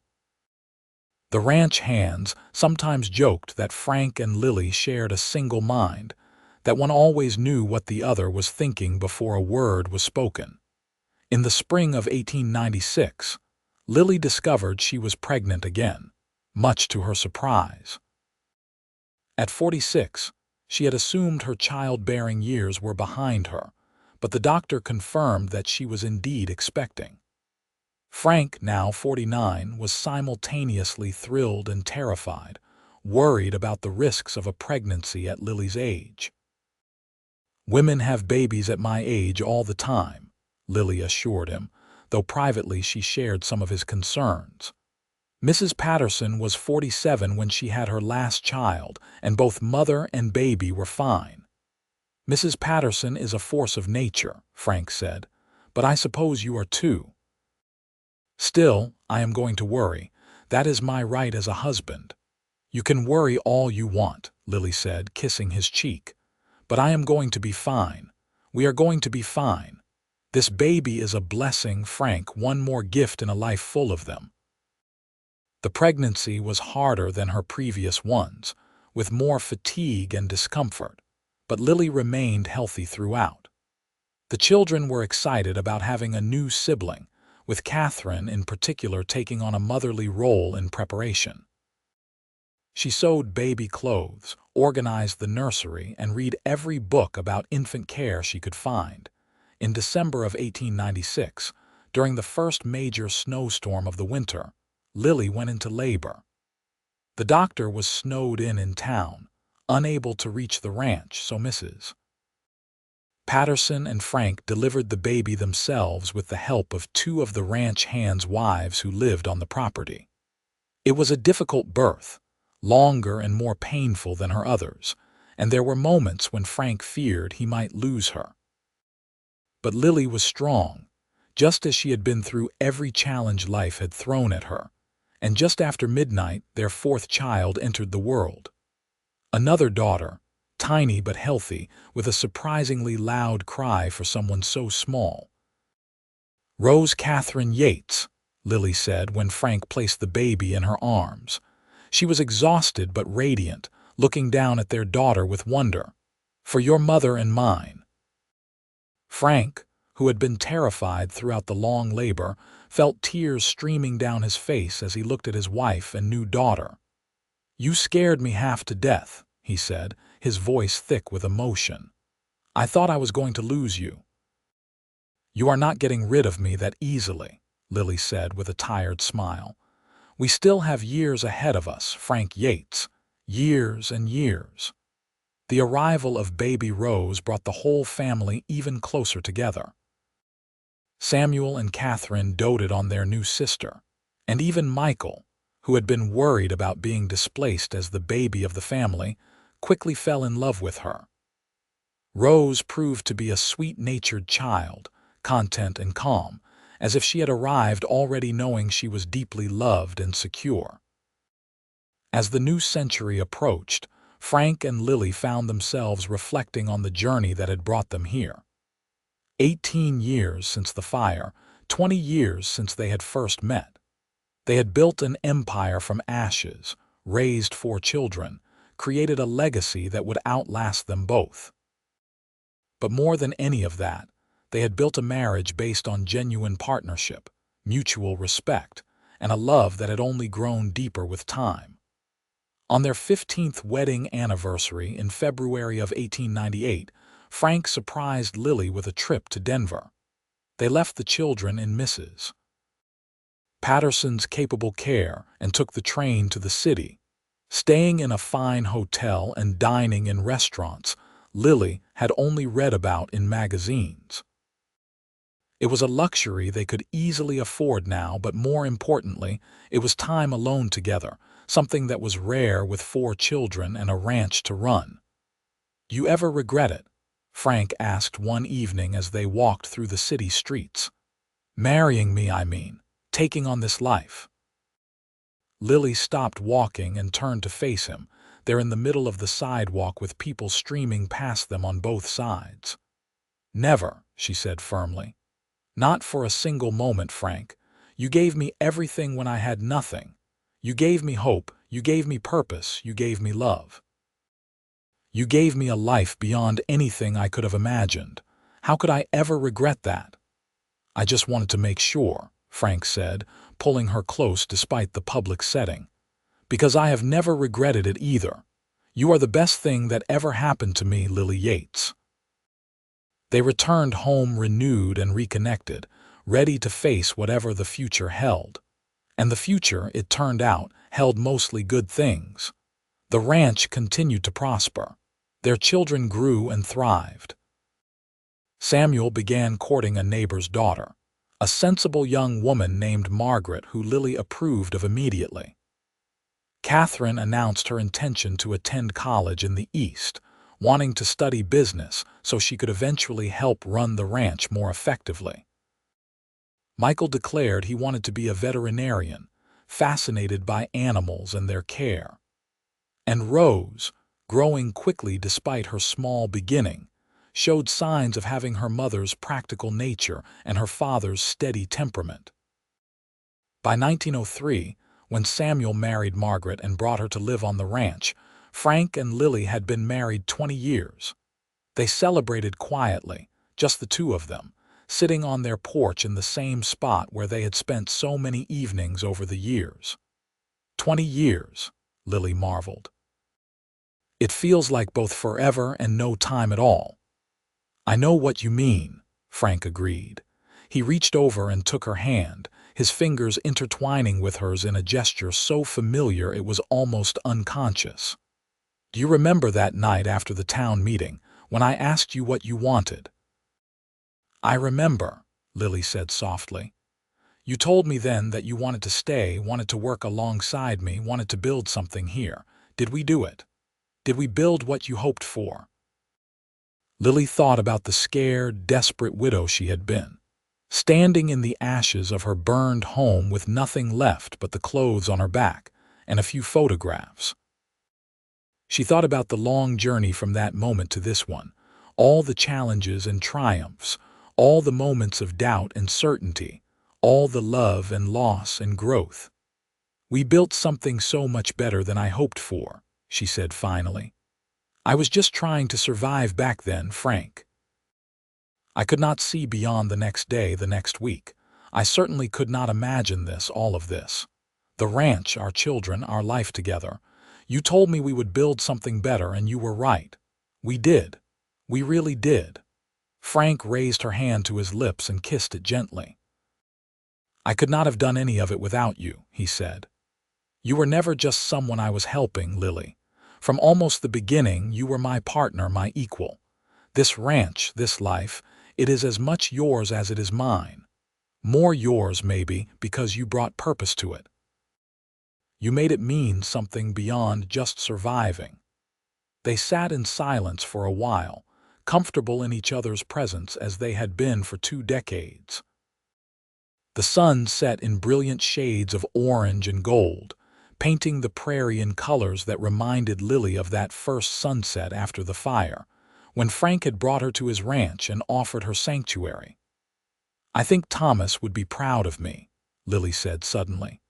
The ranch hands sometimes joked that Frank and Lily shared a single mind, that one always knew what the other was thinking before a word was spoken. In the spring of 1896, Lily discovered she was pregnant again, much to her surprise. At 46, she had assumed her childbearing years were behind her, but the doctor confirmed that she was indeed expecting. Frank, now 49, was simultaneously thrilled and terrified, worried about the risks of a pregnancy at Lily's age. "Women have babies at my age all the time," Lily assured him, though privately she shared some of his concerns. Mrs. Patterson was 47 when she had her last child, and both mother and baby were fine. "Mrs. Patterson is a force of nature," Frank said, "but I suppose you are too." "Still, I am going to worry. That is my right as a husband." "You can worry all you want," Lily said, kissing his cheek. "But I am going to be fine. We are going to be fine. This baby is a blessing, Frank, one more gift in a life full of them." The pregnancy was harder than her previous ones, with more fatigue and discomfort, but Lily remained healthy throughout. The children were excited about having a new sibling, with Catherine in particular taking on a motherly role in preparation. She sewed baby clothes, organized the nursery, and read every book about infant care she could find. In December of 1896, during the first major snowstorm of the winter, Lily went into labor. The doctor was snowed in town, unable to reach the ranch, so Mrs. Patterson and Frank delivered the baby themselves with the help of two of the ranch hands' wives who lived on the property. It was a difficult birth, longer and more painful than her others, and there were moments when Frank feared he might lose her. But Lily was strong, just as she had been through every challenge life had thrown at her, and just after midnight their fourth child entered the world. Another daughter, tiny but healthy, with a surprisingly loud cry for someone so small. "Rose Catherine Yates," Lily said when Frank placed the baby in her arms. She was exhausted but radiant, looking down at their daughter with wonder. "For your mother and mine." Frank, who had been terrified throughout the long labor, felt tears streaming down his face as he looked at his wife and new daughter. "You scared me half to death," he said, his voice thick with emotion. "I thought I was going to lose you." "You are not getting rid of me that easily," Lily said with a tired smile. "We still have years ahead of us, Frank Yates. Years and years." The arrival of baby Rose brought the whole family even closer together. Samuel and Catherine doted on their new sister, and even Michael, who had been worried about being displaced as the baby of the family, quickly fell in love with her. Rose proved to be a sweet-natured child, content and calm, as if she had arrived already knowing she was deeply loved and secure. As the new century approached, Frank and Lily found themselves reflecting on the journey that had brought them here. 18 years since the fire, 20 years since they had first met. They had built an empire from ashes, raised 4 children, created a legacy that would outlast them both. But more than any of that, they had built a marriage based on genuine partnership, mutual respect, and a love that had only grown deeper with time. On their 15th wedding anniversary in February of 1898, Frank surprised Lily with a trip to Denver. They left the children in Mrs. Patterson's capable care and took the train to the city, Staying in a fine hotel and dining in restaurants Lily had only read about in magazines. It was a luxury they could easily afford now, but more importantly, it was time alone together, something that was rare with 4 children and a ranch to run. "You ever regret it?" Frank asked one evening as they walked through the city streets. "Marrying me, I mean. Taking on this life." Lily stopped walking and turned to face him. They're in the middle of the sidewalk with people streaming past them on both sides. "Never," she said firmly. "Not for a single moment, Frank. You gave me everything when I had nothing. You gave me hope, you gave me purpose, you gave me love. You gave me a life beyond anything I could have imagined. How could I ever regret that?" "I just wanted to make sure," Frank said, pulling her close despite the public setting. "Because I have never regretted it either. You are the best thing that ever happened to me, Lily Yates." They returned home renewed and reconnected, ready to face whatever the future held. And the future, it turned out, held mostly good things. The ranch continued to prosper. Their children grew and thrived. Samuel began courting a neighbor's daughter, a sensible young woman named Margaret who Lily approved of immediately. Catherine announced her intention to attend college in the East, wanting to study business so she could eventually help run the ranch more effectively. Michael declared he wanted to be a veterinarian, fascinated by animals and their care. And Rose, growing quickly despite her small beginning, showed signs of having her mother's practical nature and her father's steady temperament. By 1903, when Samuel married Margaret and brought her to live on the ranch, Frank and Lily had been married 20 years. They celebrated quietly, just the two of them, sitting on their porch in the same spot where they had spent so many evenings over the years. 20 years, Lily marveled. "It feels like both forever and no time at all." "I know what you mean," Frank agreed. He reached over and took her hand, his fingers intertwining with hers in a gesture so familiar it was almost unconscious. "Do you remember that night after the town meeting, when I asked you what you wanted?" "I remember," Lily said softly. "You told me then that you wanted to stay, wanted to work alongside me, wanted to build something here. Did we do it? Did we build what you hoped for?" Lily thought about the scared, desperate widow she had been, standing in the ashes of her burned home with nothing left but the clothes on her back and a few photographs. She thought about the long journey from that moment to this one, all the challenges and triumphs, all the moments of doubt and certainty, all the love and loss and growth. "We built something so much better than I hoped for," she said finally. "I was just trying to survive back then, Frank. I could not see beyond the next day, the next week. I certainly could not imagine this, all of this. The ranch, our children, our life together. You told me we would build something better, and you were right. We did. We really did." Frank raised her hand to his lips and kissed it gently. "I could not have done any of it without you," he said. "You were never just someone I was helping, Lily. From almost the beginning, you were my partner, my equal. This ranch, this life, it is as much yours as it is mine. More yours, maybe, because you brought purpose to it. You made it mean something beyond just surviving." They sat in silence for a while, comfortable in each other's presence as they had been for 2 decades. The sun set in brilliant shades of orange and gold, painting the prairie in colors that reminded Lily of that first sunset after the fire, when Frank had brought her to his ranch and offered her sanctuary. "I think Thomas would be proud of me," Lily said suddenly.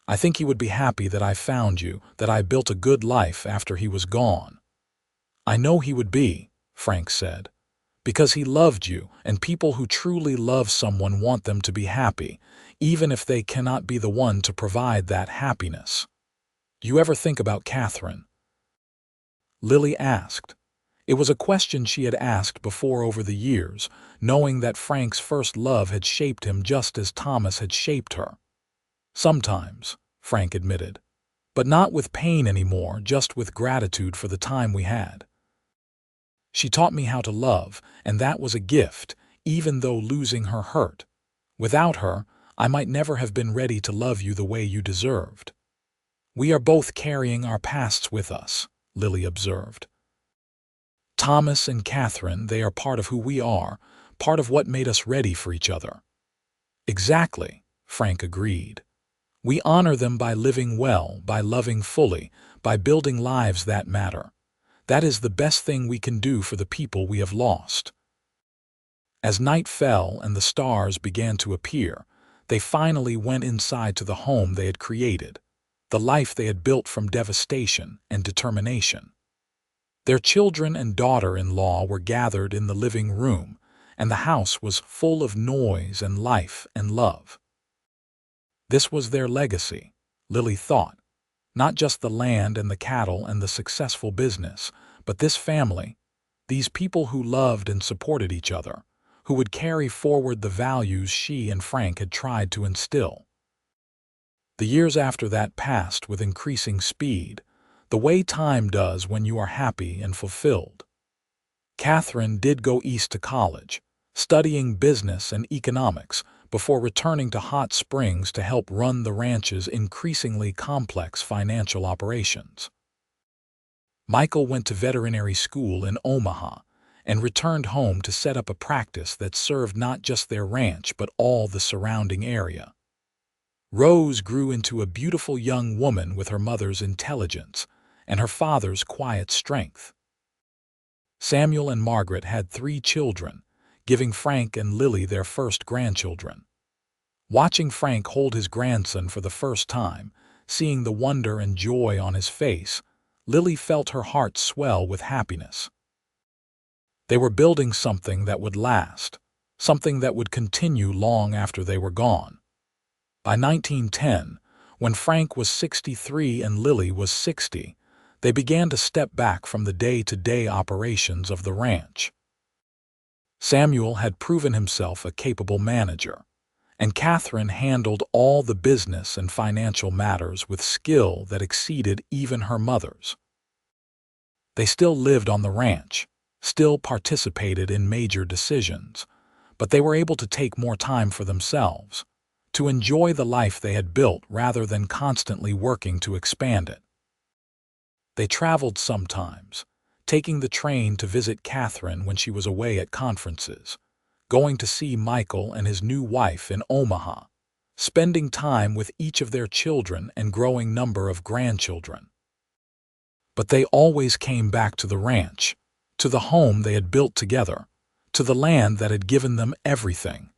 "I think he would be happy that I found you, that I built a good life after he was gone." "I know he would be," Frank said, "because he loved you, and people who truly love someone want them to be happy, even if they cannot be the one to provide that happiness." "Do you ever think about Catherine?" Lily asked. It was a question she had asked before over the years, knowing that Frank's first love had shaped him just as Thomas had shaped her. "Sometimes," Frank admitted, but not with pain anymore, just with gratitude for the time we had. She taught me how to love, and that was a gift, even though losing her hurt. Without her, I might never have been ready to love you the way you deserved. We are both carrying our pasts with us, Lily observed. Thomas and Catherine, they are part of who we are, part of what made us ready for each other. Exactly, Frank agreed. We honor them by living well, by loving fully, by building lives that matter. That is the best thing we can do for the people we have lost. As night fell and the stars began to appear, they finally went inside to the home they had created, the life they had built from devastation and determination. Their children and daughter-in-law were gathered in the living room, and the house was full of noise and life and love. This was their legacy, Lily thought. Not just the land and the cattle and the successful business, but this family, these people who loved and supported each other, who would carry forward the values she and Frank had tried to instill. The years after that passed with increasing speed, the way time does when you are happy and fulfilled. Catherine did go east to college, studying business and economics before returning to Hot Springs to help run the ranch's increasingly complex financial operations. Michael went to veterinary school in Omaha and returned home to set up a practice that served not just their ranch but all the surrounding area. Rose grew into a beautiful young woman with her mother's intelligence and her father's quiet strength. Samuel and Margaret had 3 children, giving Frank and Lily their first grandchildren. Watching Frank hold his grandson for the first time, seeing the wonder and joy on his face, Lily felt her heart swell with happiness. They were building something that would last, something that would continue long after they were gone. By 1910, when Frank was 63 and Lily was 60, they began to step back from the day-to-day operations of the ranch. Samuel had proven himself a capable manager, and Catherine handled all the business and financial matters with skill that exceeded even her mother's. They still lived on the ranch, still participated in major decisions, but they were able to take more time for themselves, to enjoy the life they had built rather than constantly working to expand it. They traveled sometimes, taking the train to visit Catherine when she was away at conferences, going to see Michael and his new wife in Omaha, spending time with each of their children and growing number of grandchildren. But they always came back to the ranch, to the home they had built together, to the land that had given them everything.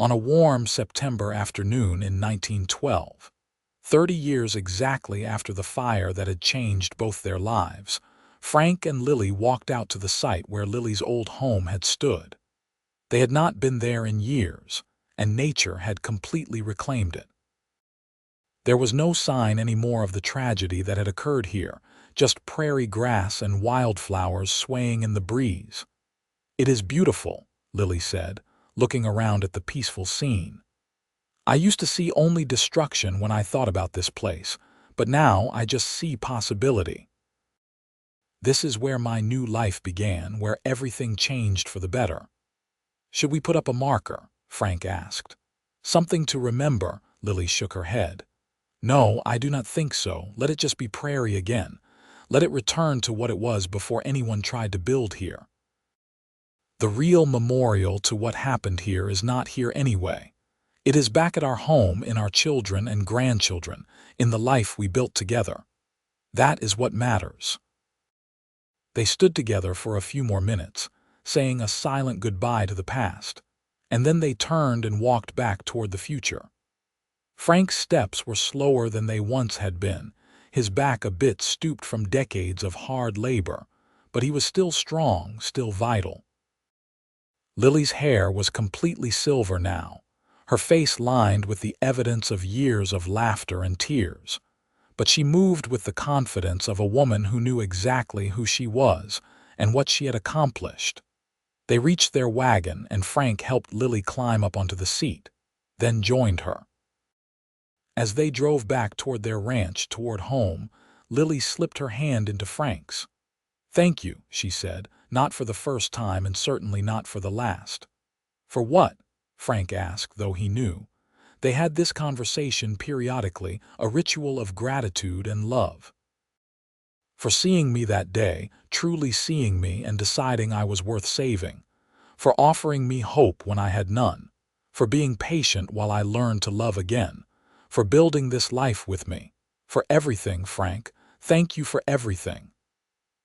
On a warm September afternoon in 1912, 30 years exactly after the fire that had changed both their lives, Frank and Lily walked out to the site where Lily's old home had stood. They had not been there in years, and nature had completely reclaimed it. There was no sign anymore of the tragedy that had occurred here, just prairie grass and wildflowers swaying in the breeze. "It is beautiful," Lily said, looking around at the peaceful scene. "I used to see only destruction when I thought about this place, but now I just see possibility. This is where my new life began, where everything changed for the better." "Should we put up a marker?" Frank asked. "Something to remember," Lily shook her head. "No, I do not think so. Let it just be prairie again. Let it return to what it was before anyone tried to build here. The real memorial to what happened here is not here anyway. It is back at our home, in our children and grandchildren, in the life we built together. That is what matters." They stood together for a few more minutes, saying a silent goodbye to the past, and then they turned and walked back toward the future. Frank's steps were slower than they once had been, his back a bit stooped from decades of hard labor, but he was still strong, still vital. Lily's hair was completely silver now, her face lined with the evidence of years of laughter and tears, but she moved with the confidence of a woman who knew exactly who she was and what she had accomplished. They reached their wagon and Frank helped Lily climb up onto the seat, then joined her. As they drove back toward their ranch, toward home, Lily slipped her hand into Frank's. "Thank you," she said, "not for the first time and certainly not for the last." "For what?" Frank asked, though he knew. They had this conversation periodically, a ritual of gratitude and love. "For seeing me that day, truly seeing me and deciding I was worth saving. For offering me hope when I had none. For being patient while I learned to love again. For building this life with me. For everything, Frank. Thank you for everything."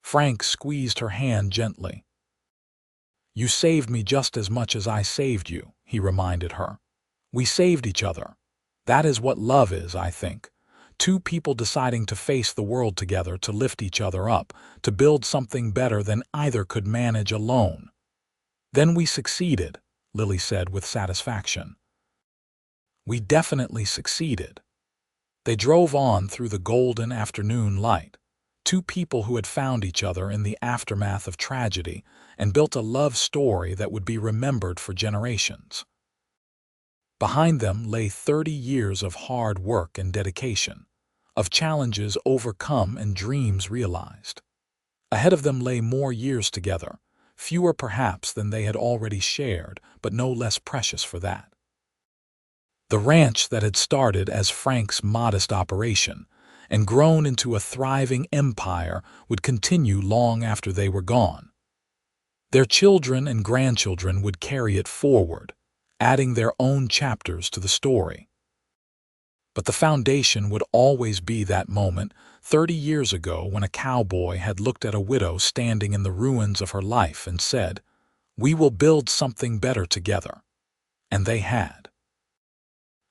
Frank squeezed her hand gently. "You saved me just as much as I saved you," he reminded her. "We saved each other. That is what love is, I think. Two people deciding to face the world together, to lift each other up, to build something better than either could manage alone." "Then we succeeded," Lily said with satisfaction. "We definitely succeeded." They drove on through the golden afternoon light, two people who had found each other in the aftermath of tragedy and built a love story that would be remembered for generations. Behind them lay 30 years of hard work and dedication, of challenges overcome and dreams realized. Ahead of them lay more years together, fewer perhaps than they had already shared, but no less precious for that. The ranch that had started as Frank's modest operation and grown into a thriving empire would continue long after they were gone. Their children and grandchildren would carry it forward, adding their own chapters to the story. But the foundation would always be that moment 30 years ago when a cowboy had looked at a widow standing in the ruins of her life and said, "We will build something better together." And they had.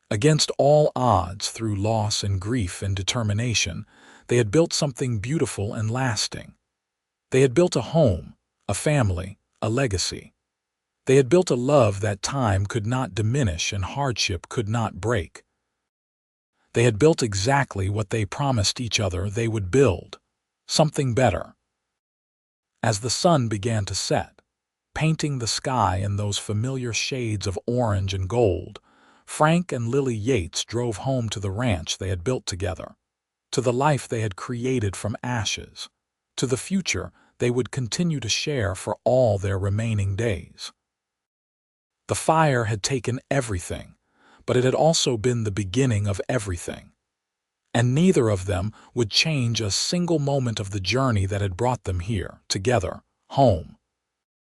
Against all odds, through loss and grief and determination, they had built something beautiful and lasting. They had built a home, a family, a legacy. They had built a love that time could not diminish and hardship could not break. They had built exactly what they promised each other they would build, something better. As the sun began to set, painting the sky in those familiar shades of orange and gold, Frank and Lily Yates drove home to the ranch they had built together, to the life they had created from ashes, to the future they would continue to share for all their remaining days. The fire had taken everything, but it had also been the beginning of everything. And neither of them would change a single moment of the journey that had brought them here, together, home.